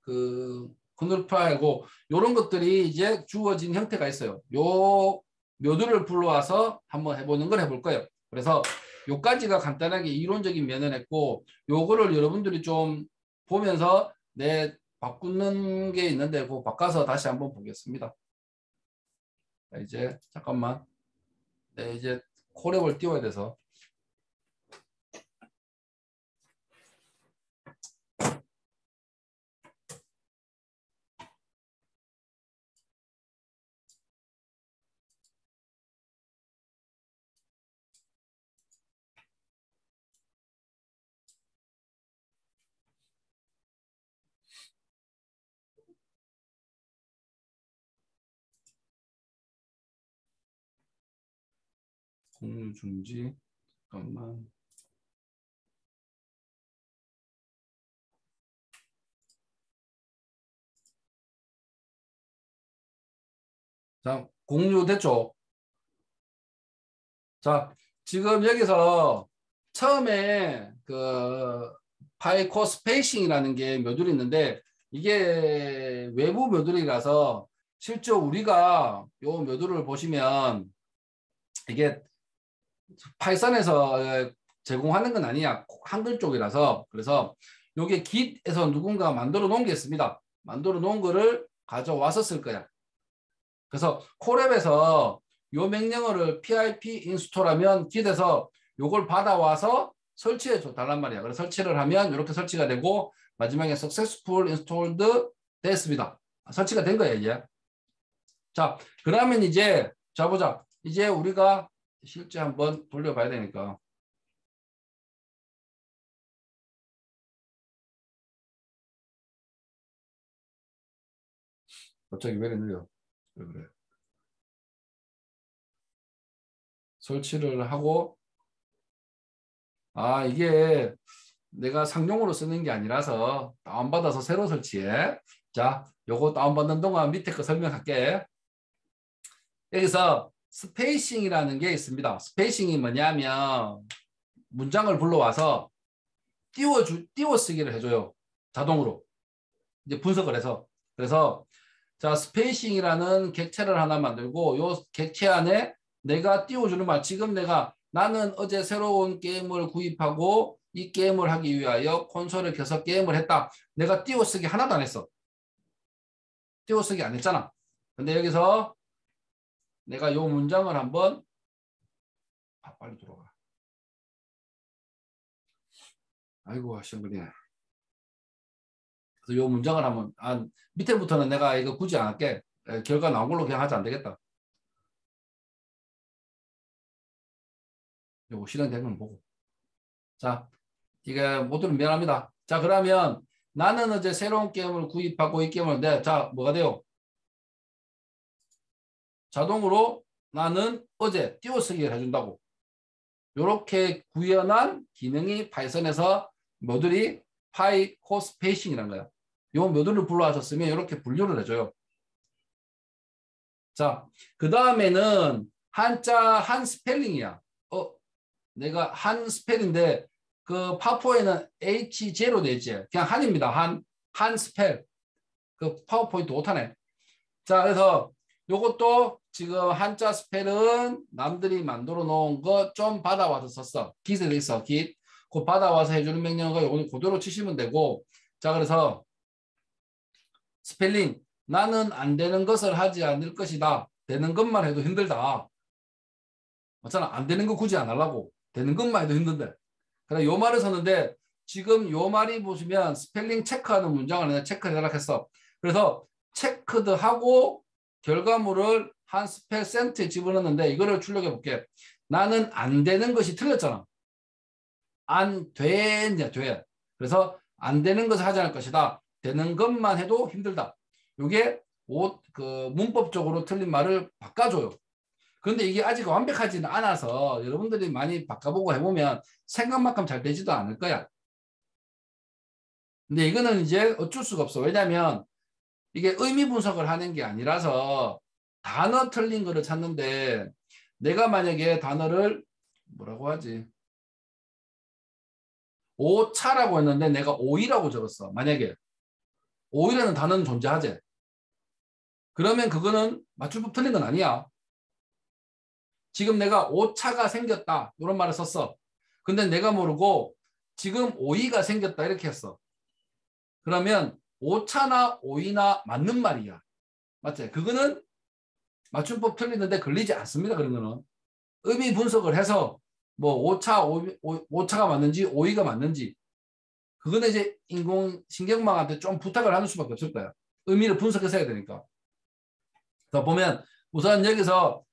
그 그늘파하고 이런 것들이 이제 주어진 형태가 있어요. 요 모듈을 불러와서 한번 해보는 걸 해볼 거예요. 그래서 요까지가 간단하게 이론적인 면을 했고 요거를 여러분들이 좀 보면서 내 바꾸는 게 있는데 그거 바꿔서 다시 한번 보겠습니다. 자, 이제 잠깐만. 네, 이제 콜앱을 띄워야 돼서. 공유 중지. 잠깐만. 자, 공유됐죠? 자, 지금 여기서 처음에 그 파이코 스페이싱이라는 게 모듈이 있는데 이게 외부 모듈이라서 실제 우리가 요 모듈을 보시면 이게 파이썬에서 제공하는 건 아니야. 한글 쪽이라서. 그래서 요게 Git에서 누군가 만들어 놓은 게 있습니다. 만들어 놓은 거를 가져와서 쓸 거야. 그래서 콜앱에서 요 명령어를 pip 인스톨하면 Git에서 요걸 받아와서 설치해 줘 달란 말이야. 그래서 설치를 하면 이렇게 설치가 되고 마지막에 successful installed 됐습니다. 설치가 된 거야 이제. 자, 그러면 이제 자 보자. 이제 우리가 실제 한번 돌려봐야 되니까. 갑자기 왜 이래 느려? 왜 그래? 설치를 하고 이게 내가 상용으로 쓰는 게 아니라서 다운받아서 새로 설치해. 자, 요거 다운받는 동안 밑에 거 설명할게. 여기서 스페이싱이라는 게 있습니다. 스페이싱이 뭐냐면 문장을 불러와서 띄워쓰기를 해줘요. 자동으로. 이제 분석을 해서. 그래서 자, 스페이싱이라는 객체를 하나 만들고 요 객체 안에 내가 띄워주는 말. 지금 나는 어제 새로운 게임을 구입하고 이 게임을 하기 위하여 콘솔을 켜서 게임을 했다. 내가 띄워쓰기 하나도 안 했어. 띄워쓰기 안 했잖아. 근데 여기서 내가 요 문장을 한번 빨리 들어가. 아이고 시험거리네. 그래서 요 문장을 한번 밑에부터는 내가 이거 굳이 안 할게. 결과 나온 걸로 그냥 하지 안 되겠다. 요거 실현된 건 보고. 자, 이게 모두는 미안합니다. 자, 그러면 나는 어제 새로운 게임을 구입하고 이 게임을 자, 뭐가 돼요? 자동으로 나는 어제 띄워쓰기를 해준다고. 이렇게 구현한 기능이 파이썬에서 모듈이 파이코스페이싱이라는 거야. 이 모듈을 불러하셨으면 이렇게 분류를 해줘요. 자, 그 다음에는 한 스펠링이야. 내가 한 스펠인데 그 파워포에는 H0 되지. 그냥 한입니다. 한 스펠. 그 파워포인트 못하네. 자, 그래서 요것도 지금 한자 스펠은 남들이 만들어 놓은 거 좀 받아와서 썼어. 깃에 돼 있어. 깃. 그 받아와서 해주는 명령어 오늘 그대로 치시면 되고. 자, 그래서 스펠링. 나는 안 되는 것을 하지 않을 것이다. 되는 것만 해도 힘들다. 맞잖아. 안 되는 거 굳이 안 하려고. 되는 것만 해도 힘든데. 그래, 요 말을 썼는데 지금 요 말이 보시면 스펠링 체크하는 문장을 내가 체크해달라고 했어. 그래서 체크드 하고 결과물을 한 스펠 센트에 집어넣는데 이거를 출력해 볼게. 나는 안 되는 것이 틀렸잖아. 안 되냐 돼. 그래서 안 되는 것을 하지 않을 것이다. 되는 것만 해도 힘들다. 이게 문법적으로 틀린 말을 바꿔줘요. 그런데 이게 아직 완벽하지는 않아서 여러분들이 많이 바꿔보고 해보면 생각만큼 잘 되지도 않을 거야. 근데 이거는 이제 어쩔 수가 없어. 왜냐하면 이게 의미 분석을 하는 게 아니라서 단어 틀린 거를 찾는데 내가 만약에 단어를 뭐라고 하지? 오차라고 했는데 내가 오이라고 적었어. 만약에 오이라는 단어는 존재하지. 그러면 그거는 맞춤법 틀린 건 아니야. 지금 내가 오차가 생겼다 이런 말을 썼어. 근데 내가 모르고 지금 오이가 생겼다 이렇게 했어. 그러면 오차나 오이나 맞는 말이야. 맞지? 그거는 맞춤법 틀리는데 걸리지 않습니다. 그런 거는. 의미 분석을 해서 뭐 오차가 맞는지 오이가 맞는지 그거는 이제 인공신경망한테 좀 부탁을 하는 수밖에 없을 거야. 의미를 분석해서 해야 되니까. 자, 보면 우선 여기서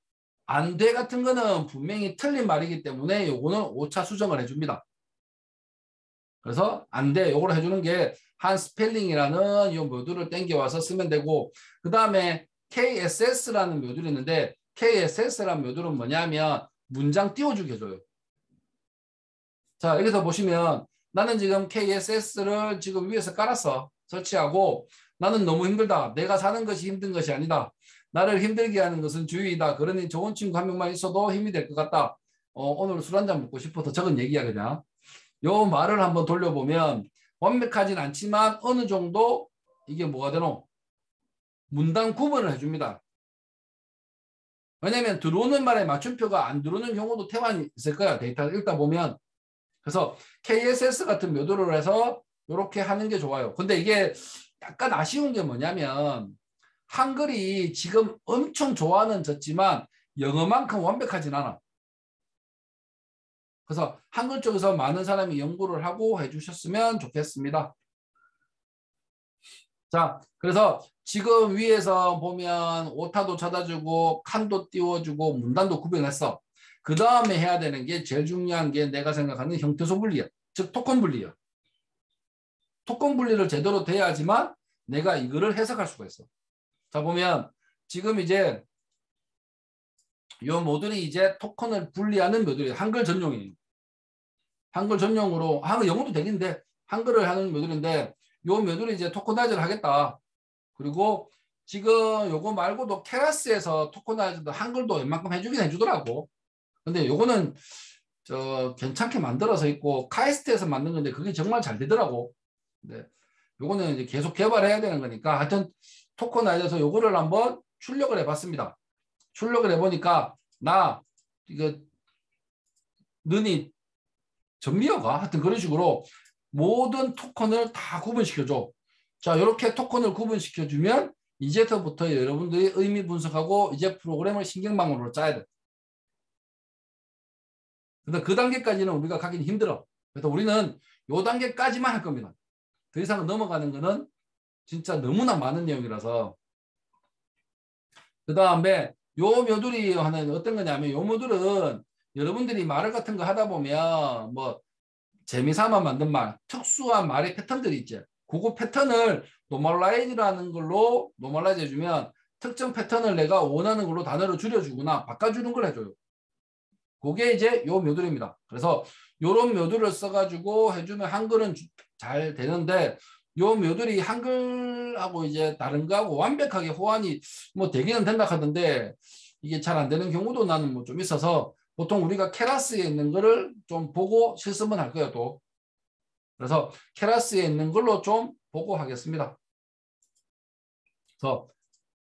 안 돼 같은 거는 분명히 틀린 말이기 때문에 요거는 오차 수정을 해줍니다. 그래서 안 돼. 요걸 해주는 게 한 스펠링이라는 이 모듈을 땡겨와서 쓰면 되고 그 다음에 KSS라는 모듈이 있는데 KSS라는 모듈은 뭐냐면 문장 띄워주게 해줘요. 자, 여기서 보시면 나는 지금 KSS를 지금 위에서 깔았어. 설치하고 나는 너무 힘들다. 내가 사는 것이 힘든 것이 아니다. 나를 힘들게 하는 것은 주의이다. 그러니 좋은 친구 한 명만 있어도 힘이 될 것 같다. 오늘 술 한잔 먹고 싶어서 적은 얘기야 그냥. 요 말을 한번 돌려보면 완벽하진 않지만 어느 정도 이게 뭐가 되노? 문단 구분을 해줍니다. 왜냐하면 들어오는 말에 맞춤표가 안 들어오는 경우도 태반이 있을 거야. 데이터를 읽다 보면. 그래서 KSS 같은 모듈을 해서 이렇게 하는 게 좋아요. 근데 이게 약간 아쉬운 게 뭐냐면 한글이 지금 엄청 좋아는 졌지만 영어만큼 완벽하진 않아. 그래서 한글 쪽에서 많은 사람이 연구를 하고 해주셨으면 좋겠습니다. 자, 그래서 지금 위에서 보면 오타도 찾아주고 칸도 띄워주고 문단도 구별했어. 그 다음에 해야 되는 게 제일 중요한 게 내가 생각하는 형태소 분리야. 즉 토큰 분리야. 토큰 분리를 제대로 돼야지만 내가 이거를 해석할 수가 있어. 자, 보면 지금 이제 이 모듈이 이제 토큰을 분리하는 모듈이에요. 한글 전용이에요. 한글 전용으로, 한글 영어도 되는데 한글을 하는 모듈인데 이 모듈이 이제 토커나이즈를 하겠다. 그리고 지금 요거 말고도 케라스에서 토커나이즈도 한글도 웬만큼 해주긴 해주더라고. 근데 요거는 괜찮게 만들어서 있고 카이스트에서 만든 건데 그게 정말 잘 되더라고. 근데 요거는 이제 계속 개발해야 되는 거니까 하여튼 토커나이즈에서 요거를 한번 출력을 해봤습니다. 출력을 해보니까 나 이거 너니 전미어가 하여튼 그런 식으로 모든 토큰을 다 구분시켜줘. 자, 이렇게 토큰을 구분시켜주면 이제부터 여러분들이 의미 분석하고 이제 프로그램을 신경망으로 짜야 돼. 근데 그 단계까지는 우리가 가긴 힘들어. 그래서 우리는 요 단계까지만 할 겁니다. 더 이상 넘어가는 거는 진짜 너무나 많은 내용이라서. 그 다음에 요 모듈이 하는 어떤 거냐면 요 모듈은 여러분들이 말을 같은 거 하다 보면 뭐 재미삼아 만든 말, 특수한 말의 패턴들이 있죠. 그거 패턴을 노멀라이즈라는 걸로 노멀라이즈 해주면 특정 패턴을 내가 원하는 걸로 단어를 줄여주거나 바꿔주는 걸 해줘요. 그게 이제 요 모듈입니다. 그래서 요런 모듈을 써가지고 해주면 한글은 잘 되는데 요 모듈이 한글하고 이제 다른 거하고 완벽하게 호환이 뭐 되기는 된다 하던데 이게 잘 안 되는 경우도 나는 뭐 좀 있어서 보통 우리가 케라스에 있는 거를 좀 보고 실습은 할 거예요, 또. 그래서 케라스에 있는 걸로 좀 보고 하겠습니다. 그래서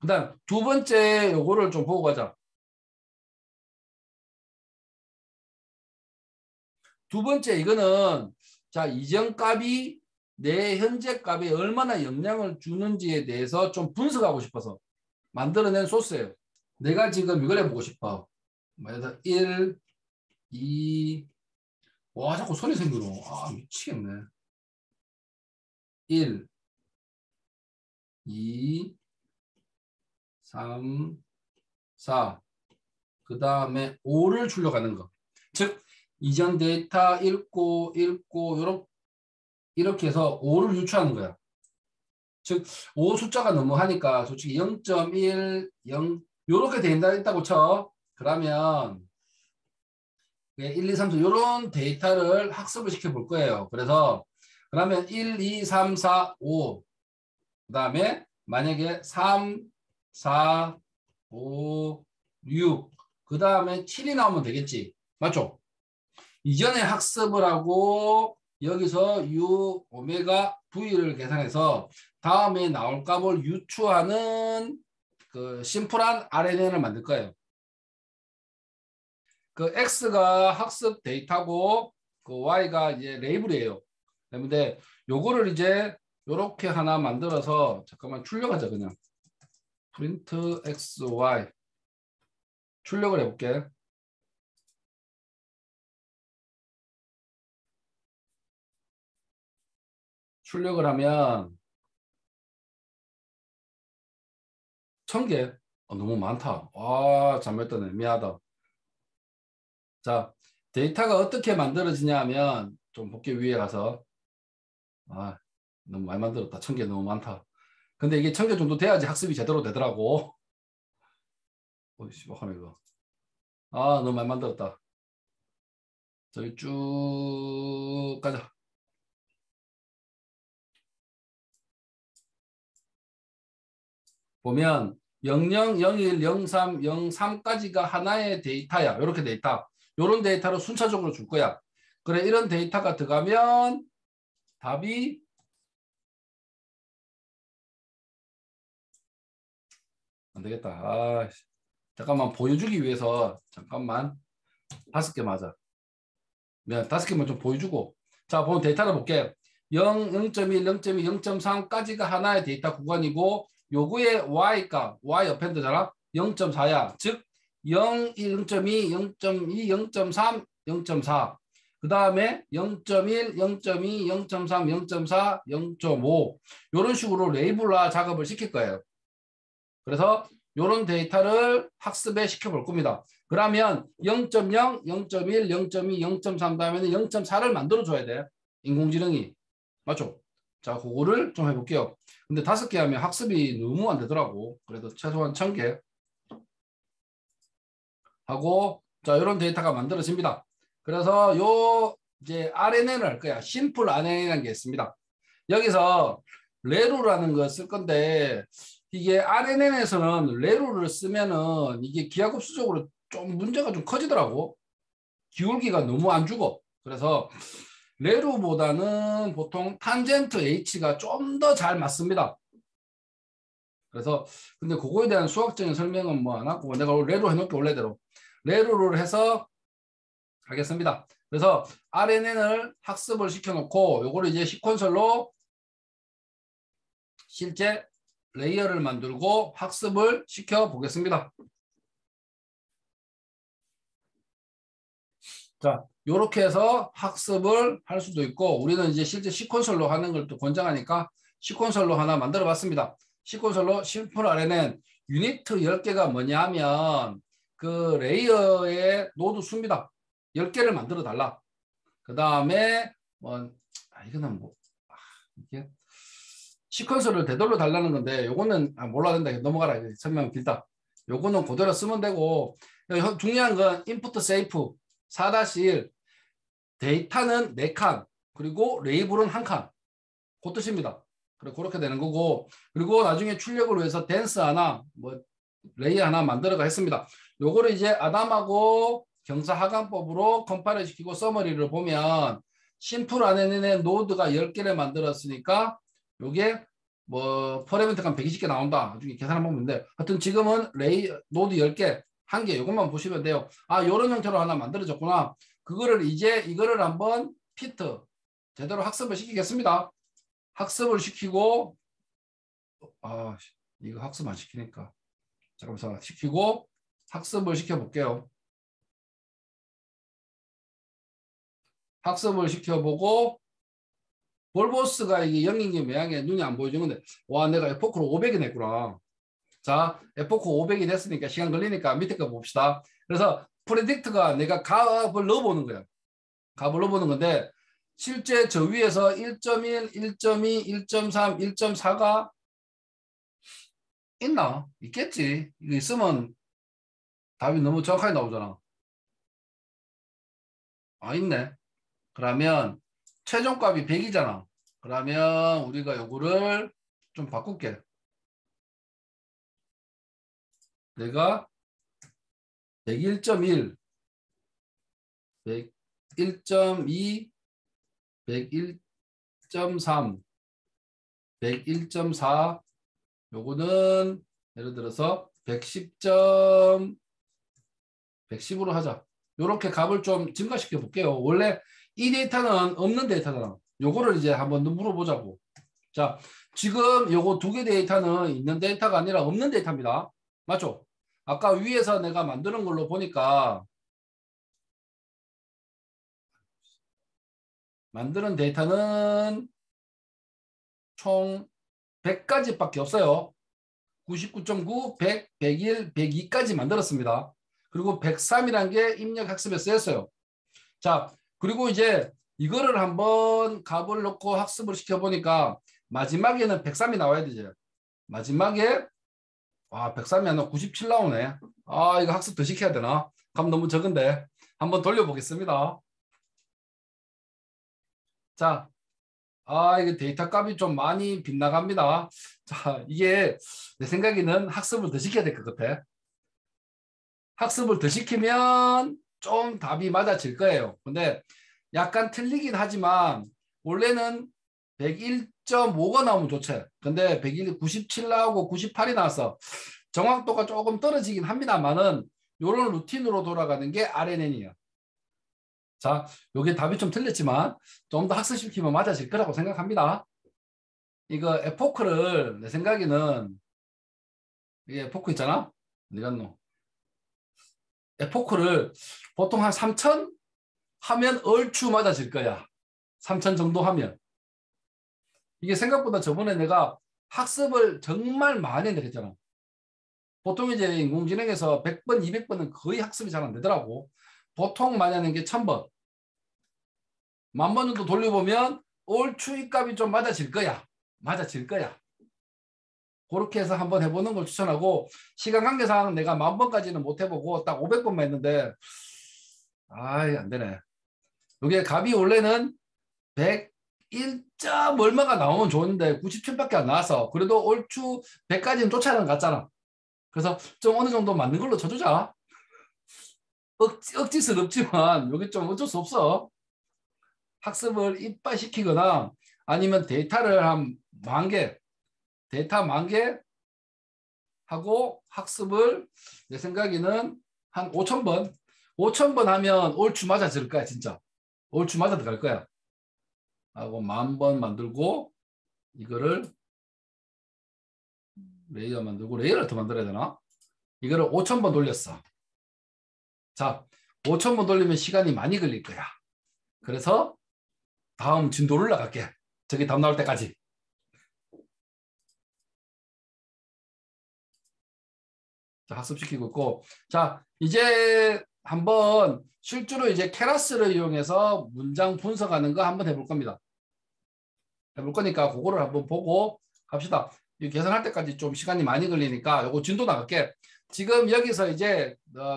그다음 두 번째 요거를 좀 보고 가자. 두 번째 이거는 자, 이전 값이 내 현재 값에 얼마나 영향을 주는지에 대해서 좀 분석하고 싶어서 만들어낸 소스예요. 내가 지금 이걸 해보고 싶어. 뭐야, 1, 2, 와, 자꾸 소리 생기노. 아, 미치겠네. 1, 2, 3, 4. 그 다음에 5를 출력하는 거. 즉, 이전 데이터 읽고, 이렇게 해서 5를 유추하는 거야. 즉, 5 숫자가 너무 하니까 솔직히 0.1, 0, 요렇게 된다고 쳐. 그러면 1, 2, 3, 4 이런 데이터를 학습을 시켜 볼 거예요. 그래서 그러면 1, 2, 3, 4, 5 그 다음에 만약에 3, 4, 5, 6 그 다음에 7이 나오면 되겠지. 맞죠? 이전에 학습을 하고 여기서 U, 오메가, V를 계산해서 다음에 나올 값을 유추하는 그 심플한 RNN을 만들 거예요. 그 X가 학습 데이터고 그 Y가 이제 레이블이에요. 그런데 요거를 이제 요렇게 하나 만들어서 잠깐만 출력하자 그냥. 프린트 XY 출력을 해볼게. 출력을 하면 1000개. 너무 많다. 와, 잘못했네. 미안하다. 자, 데이터가 어떻게 만들어지냐 하면 좀 볼게 위에 가서 너무 많이 만들었다. 1000개 너무 많다. 근데 이게 1000개 정도 돼야지 학습이 제대로 되더라고. 어이씨, 뭐 하네 이거. 너무 많이 만들었다. 저기 쭉 가자. 보면 00, 01, 03, 03까지가 하나의 데이터야. 이렇게 데이터. 이런 데이터를 순차적으로 줄 거야. 그래, 이런 데이터가 들어가면 답이 안 되겠다. 잠깐만 보여주기 위해서 잠깐만 5개 맞아. 내가 5개만 좀 보여주고. 자, 보면 데이터를 볼게. 0, 0.1, 0.2, 0.3까지가 하나의 데이터 구간이고 요거의 Y값, Y 어펜드잖아. 0.4야. 즉 0, 0.2, 0.2, 0.3, 0.4. 그 다음에 0.1, 0.2, 0.3, 0.4, 0.5 이런 식으로 레이블화 작업을 시킬 거예요. 그래서 이런 데이터를 학습에 시켜볼 겁니다. 그러면 0.0, 0.1, 0.2, 0.3 다음에는 0.4를 만들어줘야 돼. 인공지능이. 맞죠? 자, 그거를 좀 해볼게요. 근데 5개 하면 학습이 너무 안 되더라고. 그래도 최소한 1000개 하고, 자, 이런 데이터가 만들어집니다. 그래서 요 이제 RNN을 할 거야. 심플 RNN이라는 게 있습니다. 여기서 레루라는 거 쓸 건데 이게 RNN에서는 레루를 쓰면은 이게 기하급수적으로 좀 문제가 좀 커지더라고. 기울기가 너무 안 주고. 그래서 레루보다는 보통 탄젠트 H가 좀 더 잘 맞습니다. 그래서 근데 그거에 대한 수학적인 설명은 뭐 안 하고 내가 레루 해놓을게. 원래대로 레루를 해서 하겠습니다. 그래서 RNN을 학습을 시켜놓고 요거를 이제 시퀀설로 실제 레이어를 만들고 학습을 시켜 보겠습니다. 자, 요렇게 해서 학습을 할 수도 있고 우리는 이제 실제 시퀀설로 하는 걸 또 권장하니까 시퀀설로 하나 만들어 봤습니다. 시퀀설로 심플 RNN 유니트 10개가 뭐냐 하면 그 레이어의 노드 수입니다. 10개를 만들어 달라. 그 다음에 이거는 이게 시퀀서를 되돌려 달라는 건데 요거는 몰라 된다. 넘어가라. 설명 길다. 요거는 그대로 쓰면 되고 중요한 건 인풋 세이프 4-1 데이터는 4칸 그리고 레이블은 1칸 그 뜻입니다. 그래 그렇게 되는 거고 그리고 나중에 출력을 위해서 댄스 하나 레이어 하나 만들어가 했습니다. 요거를 이제 아담하고 경사하관법으로 컴파일 시키고 서머리를 보면 심플 RNN의 노드가 10개를 만들었으니까 요게 퍼레미터가 120개 나온다. 나중에 계산하면 보는데 하여튼 지금은 노드 10개, 1개 요것만 보시면 돼요. 아 요런 형태로 하나 만들어졌구나. 그거를 이제 이거를 한번 피트 제대로 학습을 시키겠습니다. 학습을 시키고 이거 학습 안 시키니까 잠깐만 시키고 학습을 시켜볼게요. 학습을 시켜보고 볼보스가 이게 0인 게 매양에 눈이 안 보여주는데 와 내가 에포크로 500이 냈구나. 자 에포크 500이 됐으니까 시간 걸리니까 밑에 거 봅시다. 그래서 프레딕트가 내가 값을 넣어보는 거야. 값을 넣어보는 건데 실제 저 위에서 1.1, 1.2, 1.3, 1.4가 있나? 있겠지. 이거 있으면 답이 너무 정확하게 나오잖아. 있네. 그러면 최종값이 100이잖아. 그러면 우리가 요거를 좀 바꿀게. 내가 101.1, 101.2, 101.3, 101.4 요거는 예를 들어서 110으로 하자. 요렇게 값을 좀 증가시켜 볼게요. 원래 이 데이터는 없는 데이터잖아. 요거를 이제 한번 물어보자고. 자, 지금 요거 2개 데이터는 있는 데이터가 아니라 없는 데이터입니다. 맞죠? 아까 위에서 내가 만드는 걸로 보니까 만드는 데이터는 총 100가지밖에 없어요. 99.9, 100, 101, 102까지 만들었습니다. 그리고 103이라는 게 입력 학습에 쓰였어요. 자, 그리고 이제 이거를 한번 값을 넣고 학습을 시켜보니까 마지막에는 103이 나와야 되죠. 마지막에 103이 아니라 97 나오네. 이거 학습 더 시켜야 되나? 값 너무 적은데. 한번 돌려보겠습니다. 자, 이게 데이터 값이 좀 많이 빗나갑니다. 자, 이게 내 생각에는 학습을 더 시켜야 될 것 같아. 학습을 더 시키면 좀 답이 맞아질 거예요. 근데 약간 틀리긴 하지만 원래는 101.5가 나오면 좋지. 근데 97 나오고 98이 나왔어. 정확도가 조금 떨어지긴 합니다만은 이런 루틴으로 돌아가는 게 RNN이에요. 자, 요게 답이 좀 틀렸지만 좀 더 학습시키면 맞아질 거라고 생각합니다. 이거 에포크를 내 생각에는 이게 에포크 있잖아? 어디 갔노? 에포크를 보통 한 3,000? 하면 얼추 맞아질 거야. 3000 정도 하면. 이게 생각보다 저번에 내가 학습을 정말 많이 했잖아. 보통 이제 인공지능에서 100번, 200번은 거의 학습이 잘 안 되더라고. 보통 많이 하는 게 1000번. 10,000번 정도 돌려보면 얼추 이 값이 좀 맞아질 거야. 맞아질 거야. 그렇게 해서 한번 해보는 걸 추천하고, 시간 관계상 내가 10,000번까지는 못 해보고 딱 500번만 했는데 아이 안 되네. 이게 값이 원래는 101점 얼마가 나오면 좋은데 97밖에 안 나와서, 그래도 얼추 100까지는 쫓아가는 것 같잖아. 그래서 좀 어느 정도 맞는 걸로 쳐주자. 억지스럽지만 여기 좀 어쩔 수 없어. 학습을 이빠시키거나 아니면 데이터를 한 10,000개, 데이터 10,000개 하고 학습을 내 생각에는 한 5,000번, 5,000번 하면 얼추 맞아질 거야. 진짜 얼추 맞아 들어갈 거야. 하고 10,000번 만들고, 이거를 레이어 만들고, 레이어를 더 만들어야 되나? 이거를 5,000번 돌렸어. 자, 5,000번 돌리면 시간이 많이 걸릴 거야. 그래서 다음 진도를 올라갈게. 저기 답 나올 때까지. 자, 학습시키고 있고. 자, 이제 한번 실제로 이제 케라스를 이용해서 문장 분석하는 거 한번 해볼 겁니다. 해볼 거니까 그거를 한번 보고 합시다. 이 계산할 때까지 좀 시간이 많이 걸리니까 요거 진도 나갈게. 지금 여기서 이제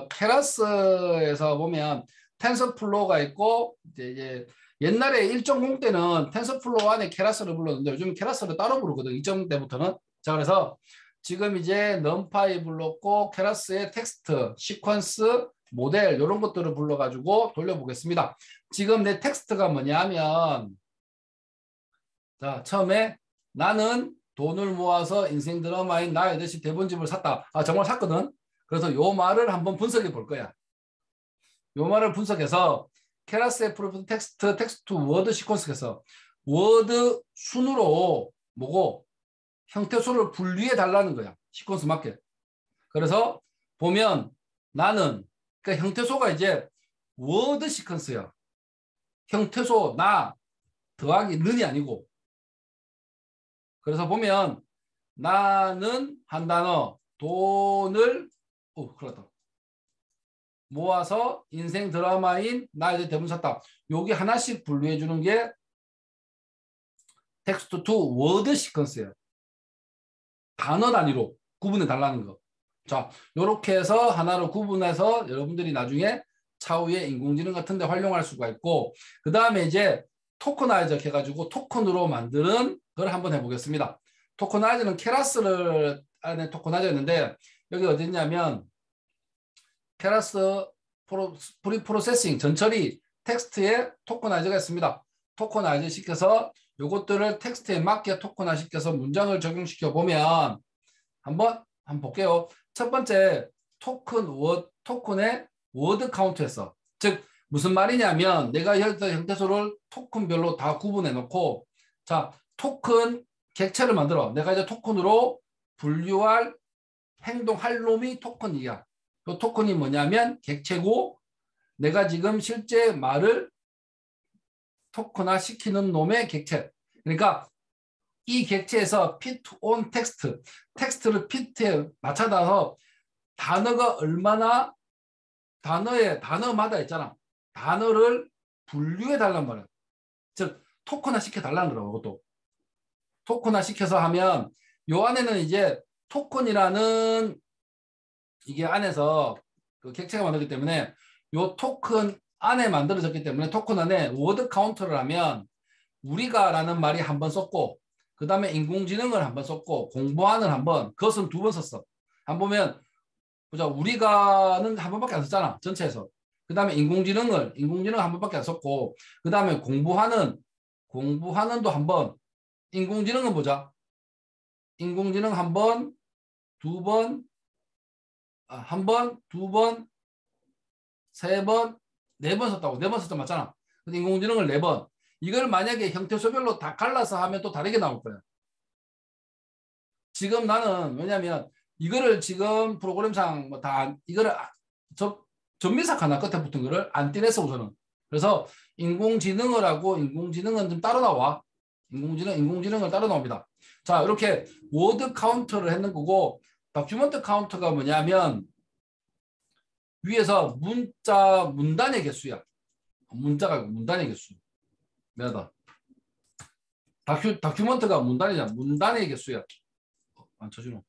케라스에서 보면 텐서플로우가 있고, 이제 옛날에 1.0 때는 텐서플로우 안에 케라스를 불렀는데 요즘 케라스를 따로 부르거든. 2.0 때부터는. 자, 그래서 지금 이제 넘파이 불렀고 케라스의 텍스트, 시퀀스, 모델 이런 것들을 불러가지고 돌려보겠습니다. 지금 내 텍스트가 뭐냐면, 자, 처음에 나는 돈을 모아서 인생 드라마인 나의 아저씨 대본집을 샀다. 아, 정말 샀거든. 그래서 요 말을 한번 분석해 볼 거야. 요 말을 분석해서 케라스의 프로프트 텍스트, 텍스트 워드 시퀀스에서 워드 순으로 뭐고 형태소를 분류해 달라는 거야. 시퀀스 맞게. 그래서 보면 나는, 그러니까 형태소가 이제 워드 시퀀스야. 형태소 나 더하기 는이 아니고. 그래서 보면 나는 한 단어, 돈을 큰일 났다. 모아서 인생 드라마인 나 이제 대본 샀다. 여기 하나씩 분류해 주는 게 텍스트 투 워드 시퀀스예요. 단어 단위로 구분해 달라는 거. 자, 이렇게 해서 하나로 구분해서 여러분들이 나중에 차후에 인공지능 같은 데 활용할 수가 있고, 그 다음에 이제 토커나이저 해가지고 토큰으로 만드는 걸 한번 해보겠습니다. 토커나이저는 케라스를 안에 토커나이저였는데, 여기 어디 있냐면 케라스 프리프로세싱 전처리 텍스트에 토커나이저가 있습니다. 토커나이저 시켜서 요것들을 텍스트에 맞게 토커나 시켜서 문장을 적용시켜 보면 한번 볼게요. 첫 번째 토큰의 워드 카운트에서, 즉 무슨 말이냐면 내가 형태소를 토큰별로 다 구분해 놓고, 자, 토큰 객체를 만들어. 내가 이제 토큰으로 분류할 행동할 놈이 토큰이야. 그 토큰이 뭐냐면 객체고, 내가 지금 실제 말을 토큰화 시키는 놈의 객체. 그러니까 이 객체에서 fit on text, 텍스트를 fit에 맞춰서 단어가 얼마나, 단어마다 있잖아. 단어를 분류해 달란 말이야. 즉 토큰화 시켜 달라는 거라고. 그것도 토큰화 시켜서 하면 요 안에는 이제 토큰이라는 이게 안에서 그 객체가 만들기 때문에 요 토큰 안에 만들어졌기 때문에 토큰 안에 워드 카운터를 하면 우리가라는 말이 한 번 썼고, 그 다음에 인공지능을 한 번 썼고, 공부하는 한 번, 그것은 2번 썼어. 한 번 보면 보자, 우리가는 한 번밖에 안 썼잖아, 전체에서. 그 다음에 인공지능은 한 번밖에 안 썼고, 그 다음에 공부하는도 한 번. 인공지능은 보자, 인공지능 한 번, 두 번, 한 번, 두 번, 세 번, 네 번 썼다고. 4번 썼다 맞잖아. 근데 인공지능을 4번. 이걸 만약에 형태소별로 다 갈라서 하면 또 다르게 나올 거야. 지금 나는 왜냐면 이거를 지금 프로그램상 뭐 다 이거를 전미삭 하나 끝에 붙은 거를 안 떼냈어 우선은. 그래서 인공지능을 하고 인공지능은 좀 따로 나와. 인공지능을 따로 나옵니다. 자, 이렇게 워드 카운터를 했는 거고 다큐멘트 카운터가 뭐냐면 위에서 문단의 개수야. 문자가 아니고 문단의 개수. 미안하다. 다큐멘트가 문단이잖아. 문단의 개수야. 안 쳐주노.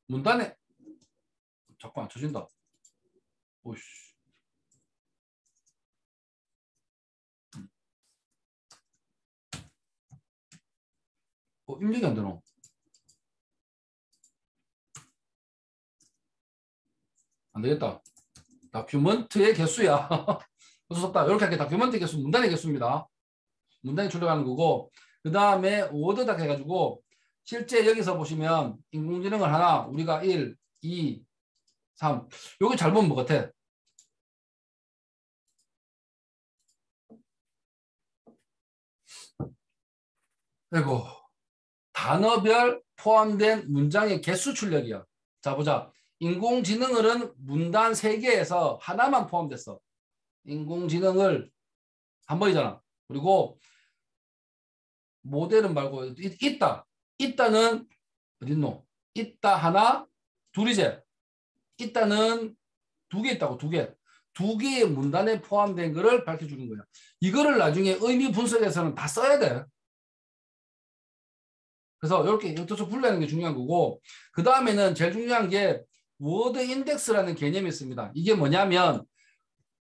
문단에 자꾸 안 쳐진다. 오씨. 입력이 안 되노. 안 되겠다. 다큐멘트의 개수야. 무섭다. 이렇게 할게. 다큐멘트 개수, 문단의 개수입니다. 문단이 출력하는 거고, 그 다음에 워드다 해가지고, 실제 여기서 보시면 인공지능을 하나, 우리가 1, 2, 3. 여기 잘 보면 뭐 같아? 그리고 단어별 포함된 문장의 개수 출력이야. 자, 보자. 인공지능은 문단 3개에서 하나만 포함됐어. 인공지능을 한 번이잖아. 그리고 모델은 말고 있다. 있다는 어딨노? 있다 하나, 둘이제. 있다는 2개 있다고 2개. 2개의 문단에 포함된 거를 밝혀주는 거야. 이거를 나중에 의미 분석에서는 다 써야 돼. 그래서 이렇게 뜻을 분류하는 게 중요한 거고, 그 다음에는 제일 중요한 게 워드 인덱스라는 개념이 있습니다. 이게 뭐냐면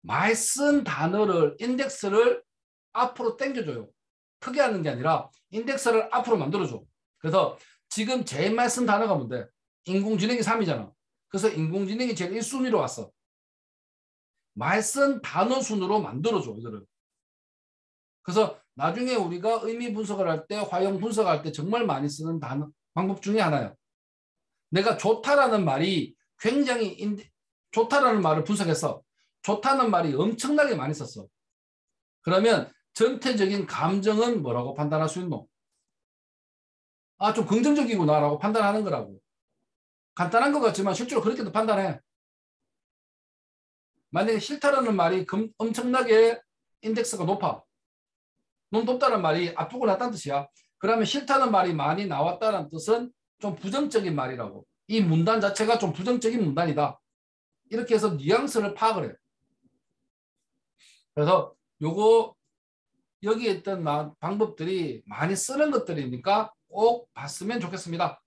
말 쓴 단어를 인덱스를 앞으로 당겨줘요. 크게 하는 게 아니라 인덱스를 앞으로 만들어줘. 그래서 지금 제일 말 쓴 단어가 뭔데? 인공지능이 3이잖아. 그래서 인공지능이 제일 1순위로 왔어. 말 쓴 단어 순으로 만들어줘, 이거를. 그래서 나중에 우리가 의미 분석을 할 때, 화형 분석할 때 정말 많이 쓰는 단어, 방법 중에 하나야. 내가 좋다라는 말이 굉장히 좋다라는 말을 분석했어. 좋다는 말이 엄청나게 많이 썼어. 그러면 전체적인 감정은 뭐라고 판단할 수 있노? 아, 좀 긍정적이구나라고 판단하는 거라고. 간단한 것 같지만 실제로 그렇게도 판단해. 만약에 싫다라는 말이 엄청나게 인덱스가 높아. 너무 높다는 말이 아프고 났다는 뜻이야. 그러면 싫다는 말이 많이 나왔다는 뜻은 좀 부정적인 말이라고. 이 문단 자체가 좀 부정적인 문단이다. 이렇게 해서 뉘앙스를 파악을 해. 그래서 요거 여기에 있던 방법들이 많이 쓰는 것들이니까 꼭 봤으면 좋겠습니다.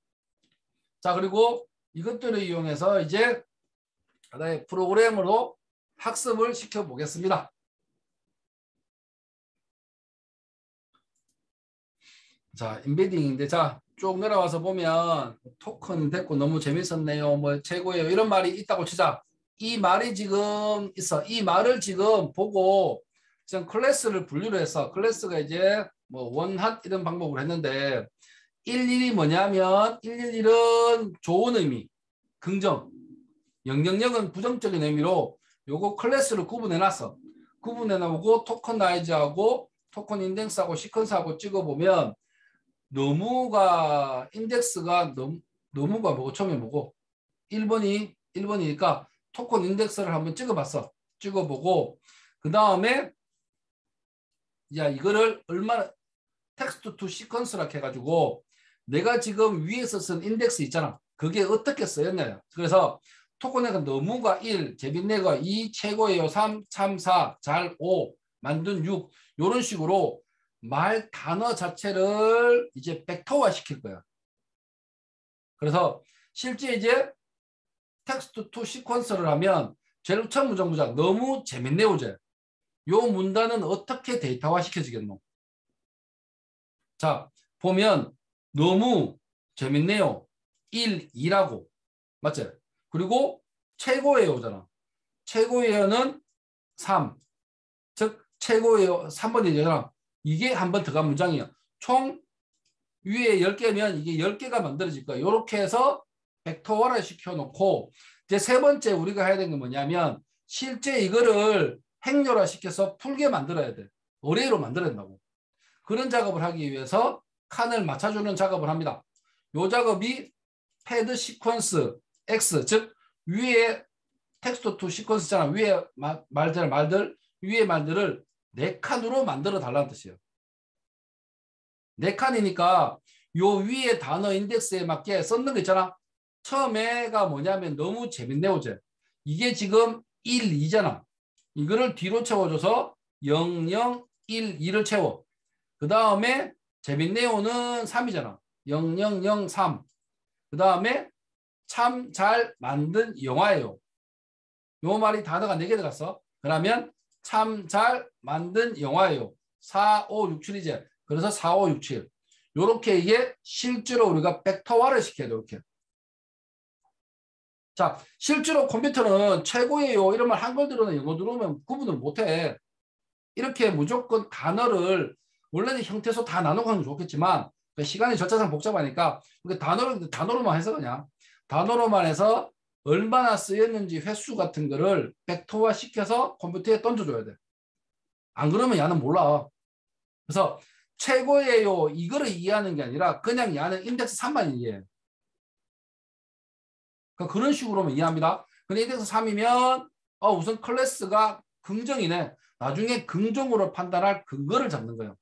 자, 그리고 이것들을 이용해서 이제 하나의 프로그램으로 학습을 시켜보겠습니다. 자, 인베딩인데, 자, 쭉 내려와서 보면 토큰 됐고 너무 재밌었네요. 뭐 최고예요. 이런 말이 있다고 치자. 이 말이 지금 있어. 이 말을 지금 보고 지금 클래스를 분류를 해서 클래스가 이제 뭐 원핫 이런 방법으로 했는데 111이 뭐냐면 111은 좋은 의미, 긍정. 000은 부정적인 의미로 요거 클래스를 구분해 놨어. 구분해 놓고 토커나이즈하고 토큰 인덱스하고 시퀀스하고 찍어보면 너무가 인덱스가 너무가 뭐고 처음에 뭐고 1번이니까 토큰 인덱스를 한번 찍어봤어. 찍어보고 그 다음에 야 이거를 얼마나 텍스트 투 시퀀스라 해가지고 내가 지금 위에서 쓴 인덱스 있잖아. 그게 어떻게 쓰였냐. 그래서 토큰에가 너무가 1, 재밌네가 2, 최고예요 3, 참 4, 잘 5, 만든 6 이런 식으로 말 단어 자체를 이제 벡터화 시킬 거야. 그래서 실제 이제 텍스트 투 시퀀스를 하면 제일 처음 문장 너무 재밌네요. 요 문단은 어떻게 데이터화 시켜지겠노? 자, 보면 너무 재밌네요. 1, 2라고. 맞지? 그리고 최고예요잖아. 최고예요는 3. 즉 최고예요 3번이잖아. 이게 한 번 들어간 문장이야. 총 위에 10개면 이게 10개가 만들어질 거야. 이렇게 해서 벡터화를 시켜놓고 이제 세 번째 우리가 해야 되는 건 뭐냐면 실제 이거를 행렬화 시켜서 풀게 만들어야 돼. 어레이로 만들어야 된다고. 그런 작업을 하기 위해서 칸을 맞춰주는 작업을 합니다. 이 작업이 패드 시퀀스 X, 즉 위에 텍스트 투 시퀀스잖아. 위에 말들 위에 말들을 4칸으로 만들어 달라는 뜻이에요. 4칸이니까 요 위에 단어 인덱스에 맞게 썼는 거 있잖아. 처음에가 뭐냐면 너무 재밌네요. 이게 지금 1, 2잖아. 이거를 뒤로 채워줘서 0, 0, 1, 2를 채워. 그 다음에 재밌네요는 3이잖아. 0, 0, 0, 3. 그 다음에 참 잘 만든 영화예요. 요 말이 단어가 4개 들어갔어. 그러면 참 잘 만든 영화예요. 4, 5, 6, 7이제. 그래서 4, 5, 6, 7. 요렇게 이게 실제로 우리가 벡터화를 시켜야 돼. 이렇게. 자, 실제로 컴퓨터는 최고예요. 이런 말 한글 들으면 영어 들으면 구분을 못해. 이렇게 무조건 단어를 원래는 형태소 다 나누고 하는 게 좋겠지만 시간이 절차상 복잡하니까 단어로만 해서 그냥 단어로만 해서 얼마나 쓰였는지 횟수 같은 거를 벡터화 시켜서 컴퓨터에 던져줘야 돼. 안 그러면 얘는 몰라. 그래서 최고예요. 이거를 이해하는 게 아니라 그냥 얘는 인덱스 3만 이해해. 그러니까 그런 식으로만 이해합니다. 근데 인덱스 3이면 우선 클래스가 긍정이네. 나중에 긍정으로 판단할 근거를 잡는 거예요.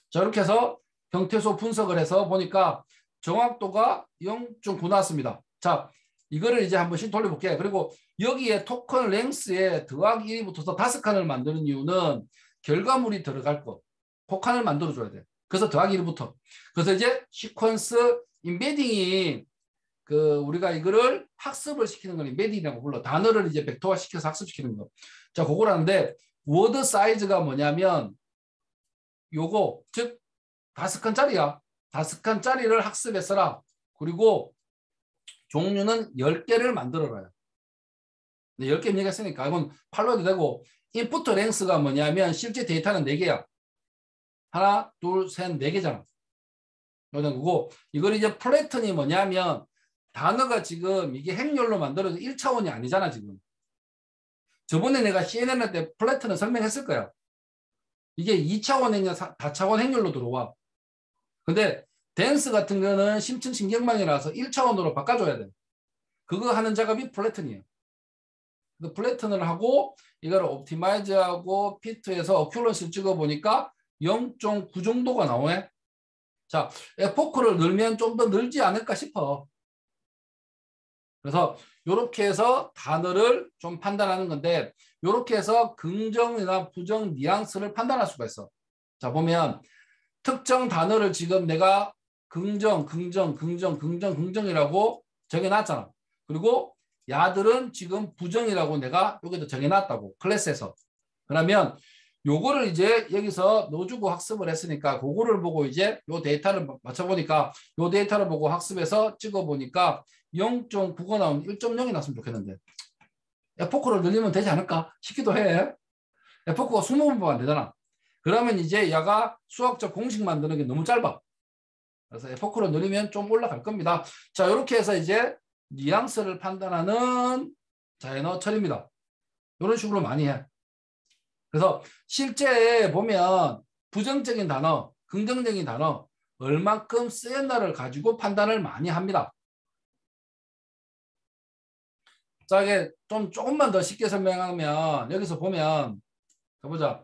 자, 이렇게 해서 형태소 분석을 해서 보니까 정확도가 0.9 나왔습니다. 자, 이거를 이제 한 번씩 돌려볼게. 그리고 여기에 토큰 랭스에 더하기 1이 붙어서 5칸을 만드는 이유는 결과물이 들어갈 것. 토큰을 만들어줘야 돼. 그래서 더하기 1부터. 그래서 이제 시퀀스 인베딩이 우리가 이거를 학습을 시키는 걸 인베딩이라고 불러. 단어를 이제 벡터화 시켜서 학습시키는 거. 자, 그거라는데 워드 사이즈가 뭐냐면 요거 즉 5칸짜리야. 5칸짜리를 학습했어라. 그리고 종류는 10개를 만들어라요. 10개 얘기했으니까 이건 팔로 해도 되고 인풋 랭스가 뭐냐면 실제 데이터는 4개야. 하나, 둘, 셋, 4개잖아. 그거 이걸 이제 플래튼이 뭐냐면 단어가 지금 이게 행렬로 만들어서 1차원이 아니잖아 지금. 저번에 내가 CNN 할 때 플래튼을 설명했을 거야. 이게 2차원 행렬, 다차원 행렬로 들어와. 근데 댄스 같은 거는 심층 신경망이라서 1차원으로 바꿔줘야 돼. 그거 하는 작업이 플래튼이에요. 그 플래튼을 하고 이걸 옵티마이즈하고 피트해서 어큐런시를 찍어보니까 0.9 정도가 나오네. 자, 에포크를 늘면 좀 더 늘지 않을까 싶어. 그래서 이렇게 해서 단어를 좀 판단하는 건데 이렇게 해서 긍정이나 부정 뉘앙스를 판단할 수가 있어. 자, 보면 특정 단어를 지금 내가 긍정이라고 정해놨잖아. 그리고 야들은 지금 부정이라고 내가 여기도 정해놨다고 클래스에서. 그러면 요거를 이제 여기서 넣어주고 학습을 했으니까 그거를 보고 이제 요 데이터를 맞춰보니까 요 데이터를 보고 학습해서 찍어보니까 0.9가 나오면 1.0이 났으면 좋겠는데 에포크를 늘리면 되지 않을까 싶기도 해. 에포크가 20번 안 되잖아. 그러면 이제 얘가 수학적 공식 만드는 게 너무 짧아. 그래서 에포크를 늘리면 좀 올라갈 겁니다. 자, 이렇게 해서 이제 뉘앙스를 판단하는 자연어 처리입니다. 이런 식으로 많이 해. 그래서 실제 보면 부정적인 단어, 긍정적인 단어 얼만큼 쓰였나를 가지고 판단을 많이 합니다. 자, 이게 좀 조금만 더 쉽게 설명하면 여기서 보면 가보자.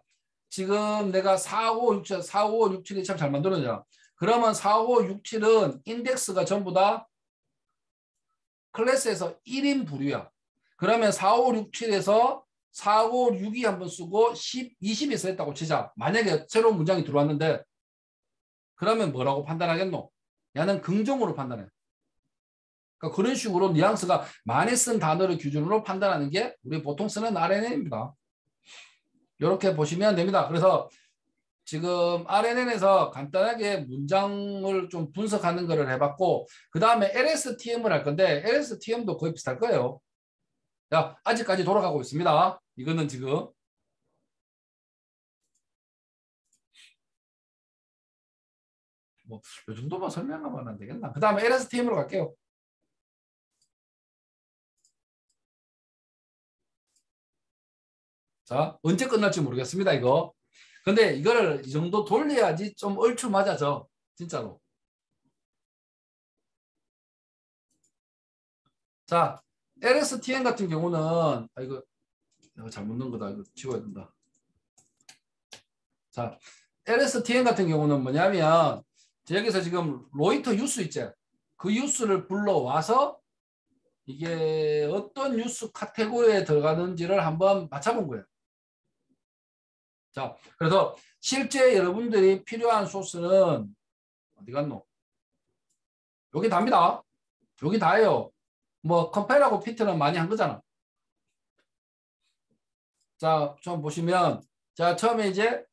지금 내가 4, 5, 6, 7, 4, 5, 6, 7이 참 잘 만들어져. 그러면 4, 5, 6, 7은 인덱스가 전부 다 클래스에서 1인 부류야. 그러면 4, 5, 6, 7에서 4, 5, 6이 한번 쓰고 10, 20이 쓰였다고 치자. 만약에 새로운 문장이 들어왔는데 그러면 뭐라고 판단하겠노? 얘는 긍정으로 판단해. 그러니까 그런 식으로 뉘앙스가 많이 쓴 단어를 기준으로 판단하는 게 우리 보통 쓰는 RNN입니다. 이렇게 보시면 됩니다. 그래서 지금 RNN에서 간단하게 문장을 좀 분석하는 거를 해봤고 그 다음에 LSTM을 할 건데 LSTM도 거의 비슷할 거예요. 자, 아직까지 돌아가고 있습니다. 이거는 지금 뭐 이 정도만 설명하면 안 되겠나. 그 다음에 LSTM으로 갈게요. 자, 언제 끝날지 모르겠습니다, 이거. 근데 이거를 이 정도 돌려야지 좀 얼추 맞아져. 진짜로. 자, LSTM 같은 경우는 이거 내가 잘못 넣은 거다. 이거 지워야 된다. 자, LSTM 같은 경우는 뭐냐면 여기서 지금 로이터 뉴스 있지? 그 뉴스를 불러와서 이게 어떤 뉴스 카테고리에 들어가는지를 한번 맞춰본 거예요. 자, 그래서 실제 여러분들이 필요한 소스는 어디 갔노? 여기 답니다. 여기 다예요. 뭐 컴파일하고 피트는 많이 한 거잖아. 자, 좀 보시면 자, 처음에 이제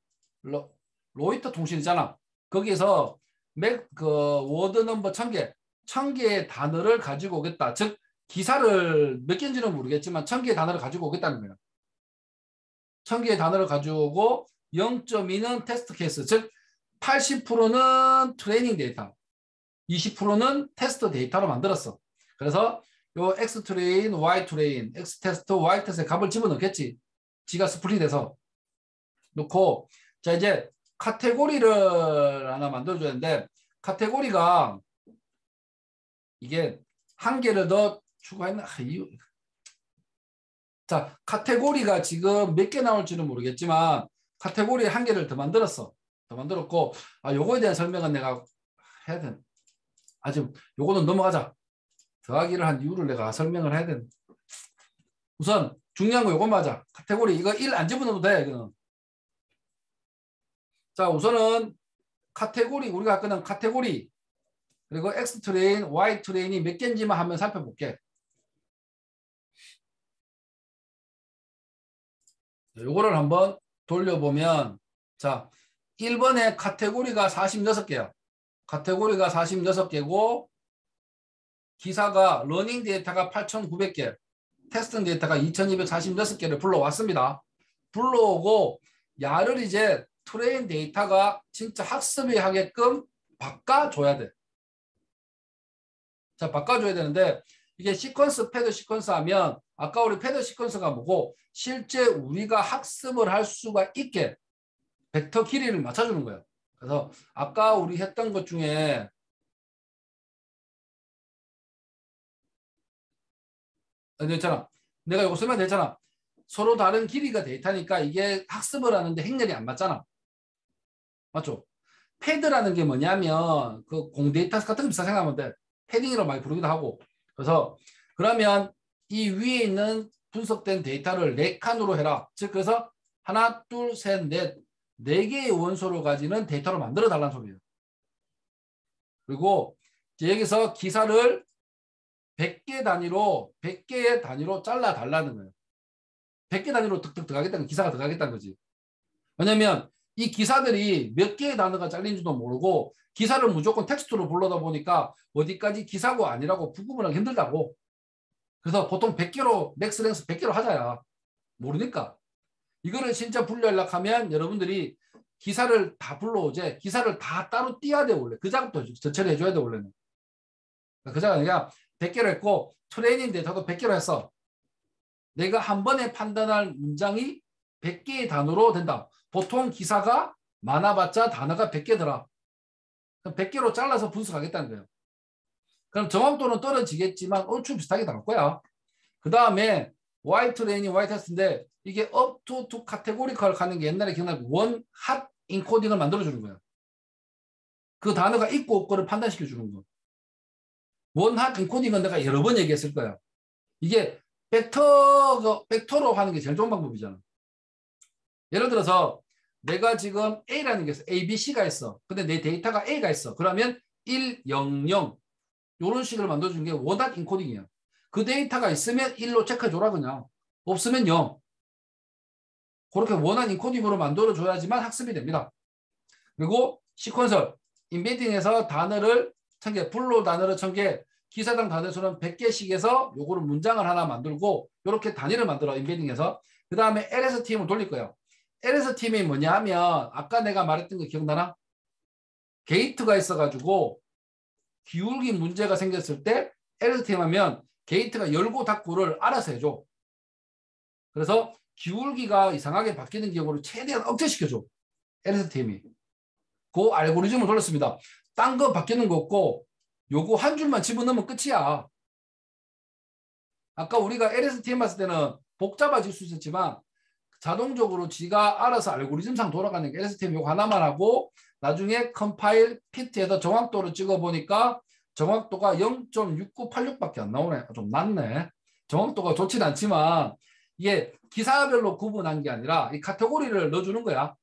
로이터 통신이잖아. 거기서 워드 넘버 1000개, 1000개의 단어를 가지고 오겠다. 즉 기사를 몇 개인지는 모르겠지만 1000개의 단어를 가지고 오겠다는 거예요. 1000개의 단어를 가지고 오고 0.2는 테스트 케이스, 즉 80%는 트레이닝 데이터, 20%는 테스트 데이터로 만들었어. 그래서 요 X 트레인, Y 트레인, X 테스트, Y 테스트에 값을 집어넣겠지. 지가 스플릿해서 넣고, 자 이제 카테고리를 하나 만들어줘야 되는데, 카테고리가 이게 한 개를 더 추가했나? 자, 카테고리가 지금 몇 개 나올지는 모르겠지만 카테고리 한 개를 더 만들었어. 더 만들었고, 요거에 대한 설명은 내가 해야 돼. 지금 요거는 넘어가자. 더하기를 한 이유를 내가 설명을 해야 돼. 우선 중요한 거 요거 맞아. 카테고리 이거 1 안 집어넣어도 돼. 이거는. 자, 우선은 카테고리, 우리가 할 거는 카테고리 그리고 X 트레인, Y 트레인이 몇 개인지만 한번 살펴볼게. 요거를 한번 돌려보면, 자, 1번에 카테고리가 46개야. 카테고리가 46개고 기사가 러닝 데이터가 8,900개, 테스팅 데이터가 2,246개를 불러왔습니다. 불러오고 야를 이제 트레인 데이터가 진짜 학습이 하게끔 바꿔줘야 돼. 자, 바꿔줘야 되는데 이게 시퀀스, 패드 시퀀스 하면 아까 우리 패드 시퀀스가 뭐고 실제 우리가 학습을 할 수가 있게 벡터 길이를 맞춰주는 거예요. 그래서 아까 우리 했던 것 중에 있잖아. 내가 이거 쓰면 되잖아. 서로 다른 길이가 데이터니까 이게 학습을 하는데 행렬이 안 맞잖아. 맞죠? 패드라는 게 뭐냐면 그 공데이터 같은 거 비슷하게 생각하면 돼. 패딩이라고 많이 부르기도 하고. 그래서 그러면 이 위에 있는 분석된 데이터를 4칸으로 해라. 즉 그래서 하나, 둘, 셋, 넷, 4개의 원소를 가지는 데이터로 만들어 달라는 소리예요. 그리고 여기서 기사를 100개 단위로 100개의 단위로 잘라 달라는 거예요. 100개 단위로 득득 들어가겠다는 기사가 들어가겠다는 거지. 왜냐면 이 기사들이 몇 개의 단어가 잘린지도 모르고 기사를 무조건 텍스트로 불러다 보니까 어디까지 기사고 아니라고 구분하기 힘들다고. 그래서 보통 100개로 맥스 랭스 100개로 하자야. 모르니까. 이거를 진짜 분류하려고 하면 여러분들이 기사를 다 불러오제. 기사를 다 따로 띄어야 돼 원래. 그 작업도 처리해줘야 돼 원래는. 그 작업 아니라 100개로 했고 트레이닝 데이터도 100개로 했어. 내가 한 번에 판단할 문장이 100개의 단어로 된다. 보통 기사가 많아봤자 단어가 100개더라. 100개로 잘라서 분석하겠다는 거예요. 그럼 정확도는 떨어지겠지만 얼추 비슷하게 나올 거야. 그 다음에 Y 트레이닝, Y 테스트인데 이게 up to categorical 하는 게 옛날에 기억나요? one hot encoding을 만들어주는 거예요. 그 단어가 있고 없고를 판단시켜주는 거. one hot encoding은 내가 여러 번 얘기했을 거야. 이게 벡터로 하는 게 제일 좋은 방법이잖아. 예를 들어서 내가 지금 A라는 게 있어. A, B, C가 있어. 근데 내 데이터가 A가 있어. 그러면 1, 0, 0 이런 식으로 만들어주는 게 원핫 인코딩이야. 그 데이터가 있으면 1로 체크해줘라 그냥. 없으면 0. 그렇게 원한 인코딩으로 만들어줘야지만 학습이 됩니다. 그리고 시퀀설, 인베딩에서 단어를 1000개, 불로 단어를 1000개, 기사당 단어 수는 100개씩 해서 요거를 문장을 하나 만들고 이렇게 단위를 만들어 인베딩에서. 그 다음에 LSTM을 돌릴 거예요. LSTM이 뭐냐 하면 아까 내가 말했던 거 기억나나? 게이트가 있어가지고 기울기 문제가 생겼을 때 LSTM 하면 게이트가 열고 닫고를 알아서 해줘. 그래서 기울기가 이상하게 바뀌는 경우를 최대한 억제시켜줘. LSTM이. 그 알고리즘을 돌렸습니다. 딴 거 바뀌는 거 없고 요거 한 줄만 집어넣으면 끝이야. 아까 우리가 LSTM 봤을 때는 복잡해질 수 있었지만 자동적으로 지가 알아서 알고리즘상 돌아가는 게 LSTM 요거 하나만 하고 나중에 컴파일 피트에서 정확도를 찍어보니까 정확도가 0.6986밖에 안 나오네. 좀 낮네. 정확도가 좋진 않지만 이게 기사별로 구분한 게 아니라 이 카테고리를 넣어주는 거야.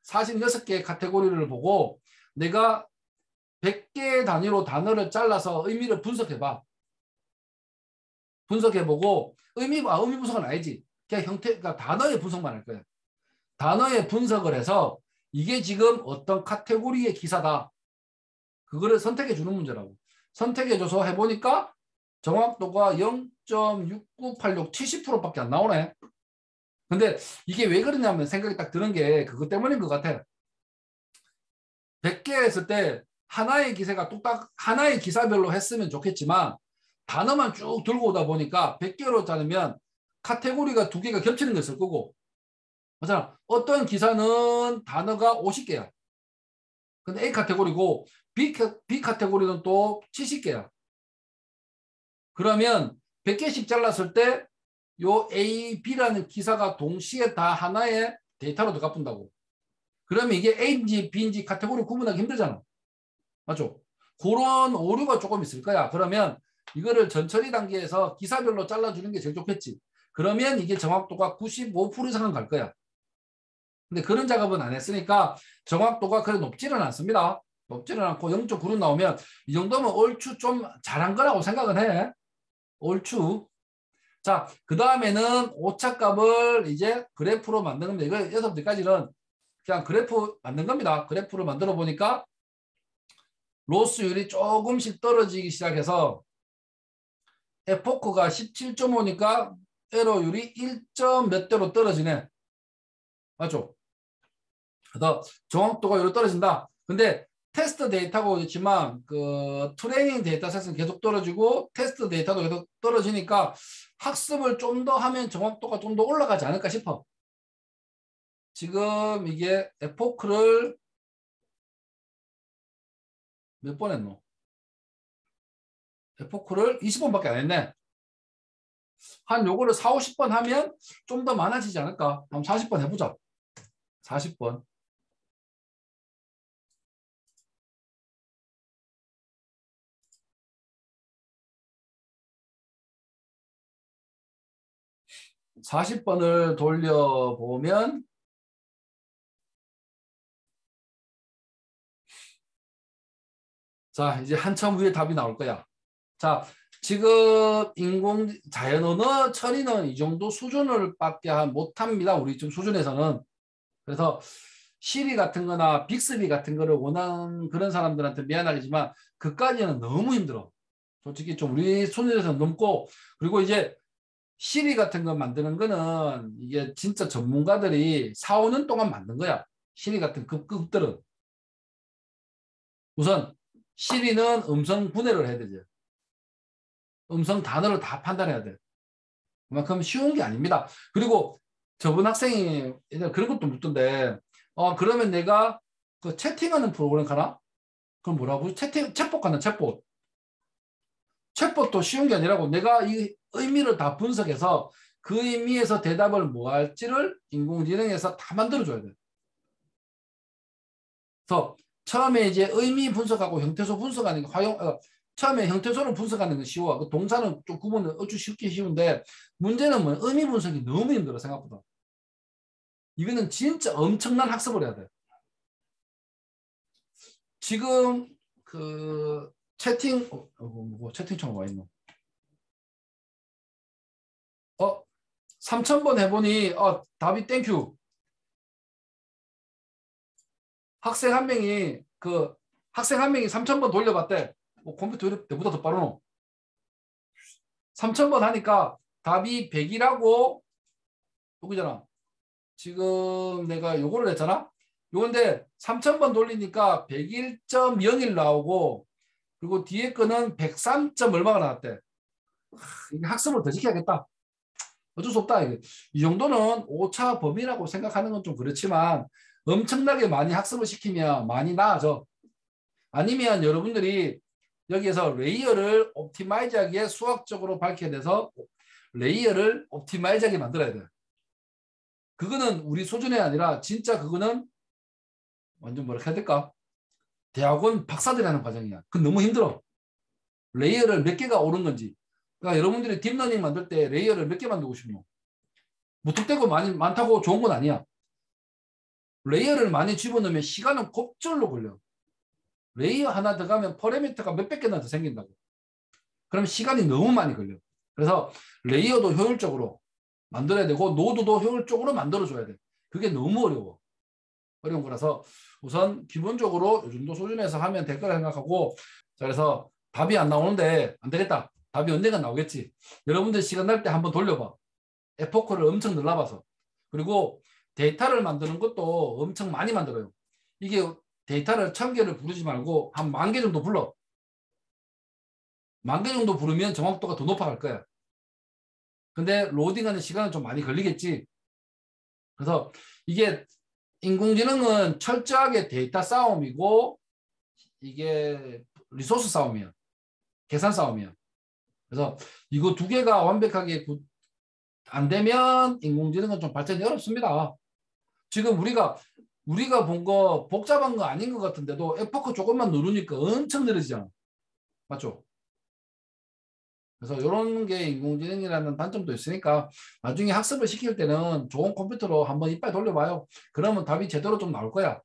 46개의 카테고리를 보고 내가 100개 단위로 단어를 잘라서 의미를 분석해봐. 분석해보고 의미 분석은 아니지. 그냥 그러니까 단어의 분석만 할 거야. 단어의 분석을 해서 이게 지금 어떤 카테고리의 기사다. 그거를 선택해 주는 문제라고. 선택해줘서 해보니까 정확도가 0.6986, 70%밖에 안 나오네. 근데 이게 왜 그러냐면 생각이 딱 드는 게 그것 때문인 것 같아. 100개 했을 때 하나의 기사가 뚝딱 하나의 기사별로 했으면 좋겠지만 단어만 쭉 들고 오다 보니까 100개로 자르면 카테고리가 2개가 겹치는 거 있을 거고 맞잖아. 어떤 기사는 단어가 50개야. 근데 A 카테고리고 B 카테고리는 또 70개야. 그러면 100개씩 잘랐을 때 요 A, B라는 기사가 동시에 다 하나의 데이터로 들어가 본다고. 그러면 이게 A인지 B인지 카테고리 구분하기 힘들잖아. 맞죠? 그런 오류가 조금 있을 거야. 그러면 이거를 전처리 단계에서 기사별로 잘라주는 게 제일 좋겠지. 그러면 이게 정확도가 95% 이상은 갈 거야. 근데 그런 작업은 안 했으니까 정확도가 그래 높지는 않습니다. 높지는 않고 0.9로 나오면 이 정도면 얼추 좀 잘한 거라고 생각은 해. 얼추. 자, 그 다음에는 오차값을 이제 그래프로 만드는 겁니다. 이거 여러분들까지는 그냥 그래프 만든 겁니다. 그래프를 만들어 보니까 로스율이 조금씩 떨어지기 시작해서 에포크가 17.5니까 에러율이 1. 몇 대로 떨어지네. 맞죠? 그래서 정확도가 이렇게 떨어진다. 근데 테스트 데이터가 그렇지만 그 트레이닝 데이터셋은 계속 떨어지고 테스트 데이터도 계속 떨어지니까 학습을 좀 더 하면 정확도가 좀 더 올라가지 않을까 싶어. 지금 이게 에포크를 몇 번 했노? 에포크를 20번밖에 안 했네. 한 요거를 4, 50번 하면 좀 더 많아지지 않을까? 한번 40번 해보자. 40번. (40번을) 돌려보면 자 이제 한참 후에 답이 나올 거야. 자 지금 인공 자연 언어 처리는 이 정도 수준을 밖에 못합니다. 우리 좀 수준에서는. 그래서 시리 같은 거나 빅스비 같은 거를 원하는 그런 사람들한테 미안하겠지만 그까지는 너무 힘들어. 솔직히 좀 우리 수준에서 넘고 그리고 이제 시리 같은 거 만드는 거는 이게 진짜 전문가들이 4, 5년 동안 만든 거야. 시리 같은 급들은. 우선 시리는 음성 분해를 해야 되죠. 음성 단어를 다 판단해야 돼. 그만큼 쉬운 게 아닙니다. 그리고 저번 학생이 그런 것도 묻던데 그러면 내가 그 채팅하는 프로그램 가나? 그럼 뭐라고? 챗봇 가나 챗봇. 챗봇도 쉬운 게 아니라고 내가 이 의미를 다 분석해서 그 의미에서 대답을 뭐 할지를 인공지능에서 다 만들어줘야 돼. 그래서 처음에 이제 의미 분석하고 형태소 분석하는 게 처음에 형태소를 분석하는 건 쉬워. 그 동사는 좀 구분은 어쭈 쉽게 쉬운데 문제는 뭐 의미 분석이 너무 힘들어 생각보다. 이거는 진짜 엄청난 학습을 해야 돼. 지금 그 채팅 채팅창 와 있노? 3,000번 해보니 답이 땡큐. 학생 한 명이 3,000번 돌려봤대. 컴퓨터 왜 내보다 더 빠르노? 3,000번 하니까 답이 100이라고 여기잖아. 지금 내가 요거를 했잖아. 요건데 3,000번 돌리니까 101.01 나오고 그리고 뒤에 거는 103. 얼마가 나왔대. 학습을 더 시켜야겠다. 어쩔 수 없다. 이 정도는 오차 범위라고 생각하는 건 좀 그렇지만 엄청나게 많이 학습을 시키면 많이 나아져. 아니면 여러분들이 여기에서 레이어를 옵티마이즈하기에 수학적으로 밝혀야 돼서 레이어를 옵티마이즈하게 만들어야 돼. 그거는 우리 수준이 아니라 진짜 그거는 완전 뭐라 해야 될까? 대학원 박사들이 하는 과정이야. 그건 너무 힘들어. 레이어를 몇 개가 오른 건지. 그러니까 여러분들이 딥러닝 만들 때 레이어를 몇 개 만들고 싶노? 무턱대고 많다고 좋은 건 아니야. 레이어를 많이 집어넣으면 시간은 곱절로 걸려. 레이어 하나 들어가면 퍼레미터가 몇백 개나 더 생긴다고. 그럼 시간이 너무 많이 걸려. 그래서 레이어도 효율적으로 만들어야 되고 노드도 효율적으로 만들어줘야 돼. 그게 너무 어려워. 어려운 거라서 우선 기본적으로 이 정도 수준에서 하면 될 거라 생각하고, 자, 그래서 답이 안 나오는데 안 되겠다. 답이 언젠가 나오겠지. 여러분들 시간 날 때 한번 돌려봐. 에포크를 엄청 늘려봐서. 그리고 데이터를 만드는 것도 엄청 많이 만들어요. 이게 데이터를 1000개를 부르지 말고 한 10,000개 정도 불러. 10,000개 정도 부르면 정확도가 더 높아갈 거야. 근데 로딩하는 시간은 좀 많이 걸리겠지. 그래서 이게 인공지능은 철저하게 데이터 싸움이고 이게 리소스 싸움이야. 계산 싸움이야. 그래서 이거 두 개가 완벽하게 안 되면 인공지능은 좀 발전이 어렵습니다. 지금 우리가 본 거 복잡한 거 아닌 것 같은데도 에포크 조금만 누르니까 엄청 느려지잖아. 맞죠? 그래서 이런 게 인공지능이라는 단점도 있으니까 나중에 학습을 시킬 때는 좋은 컴퓨터로 한번 이빨 돌려봐요. 그러면 답이 제대로 좀 나올 거야.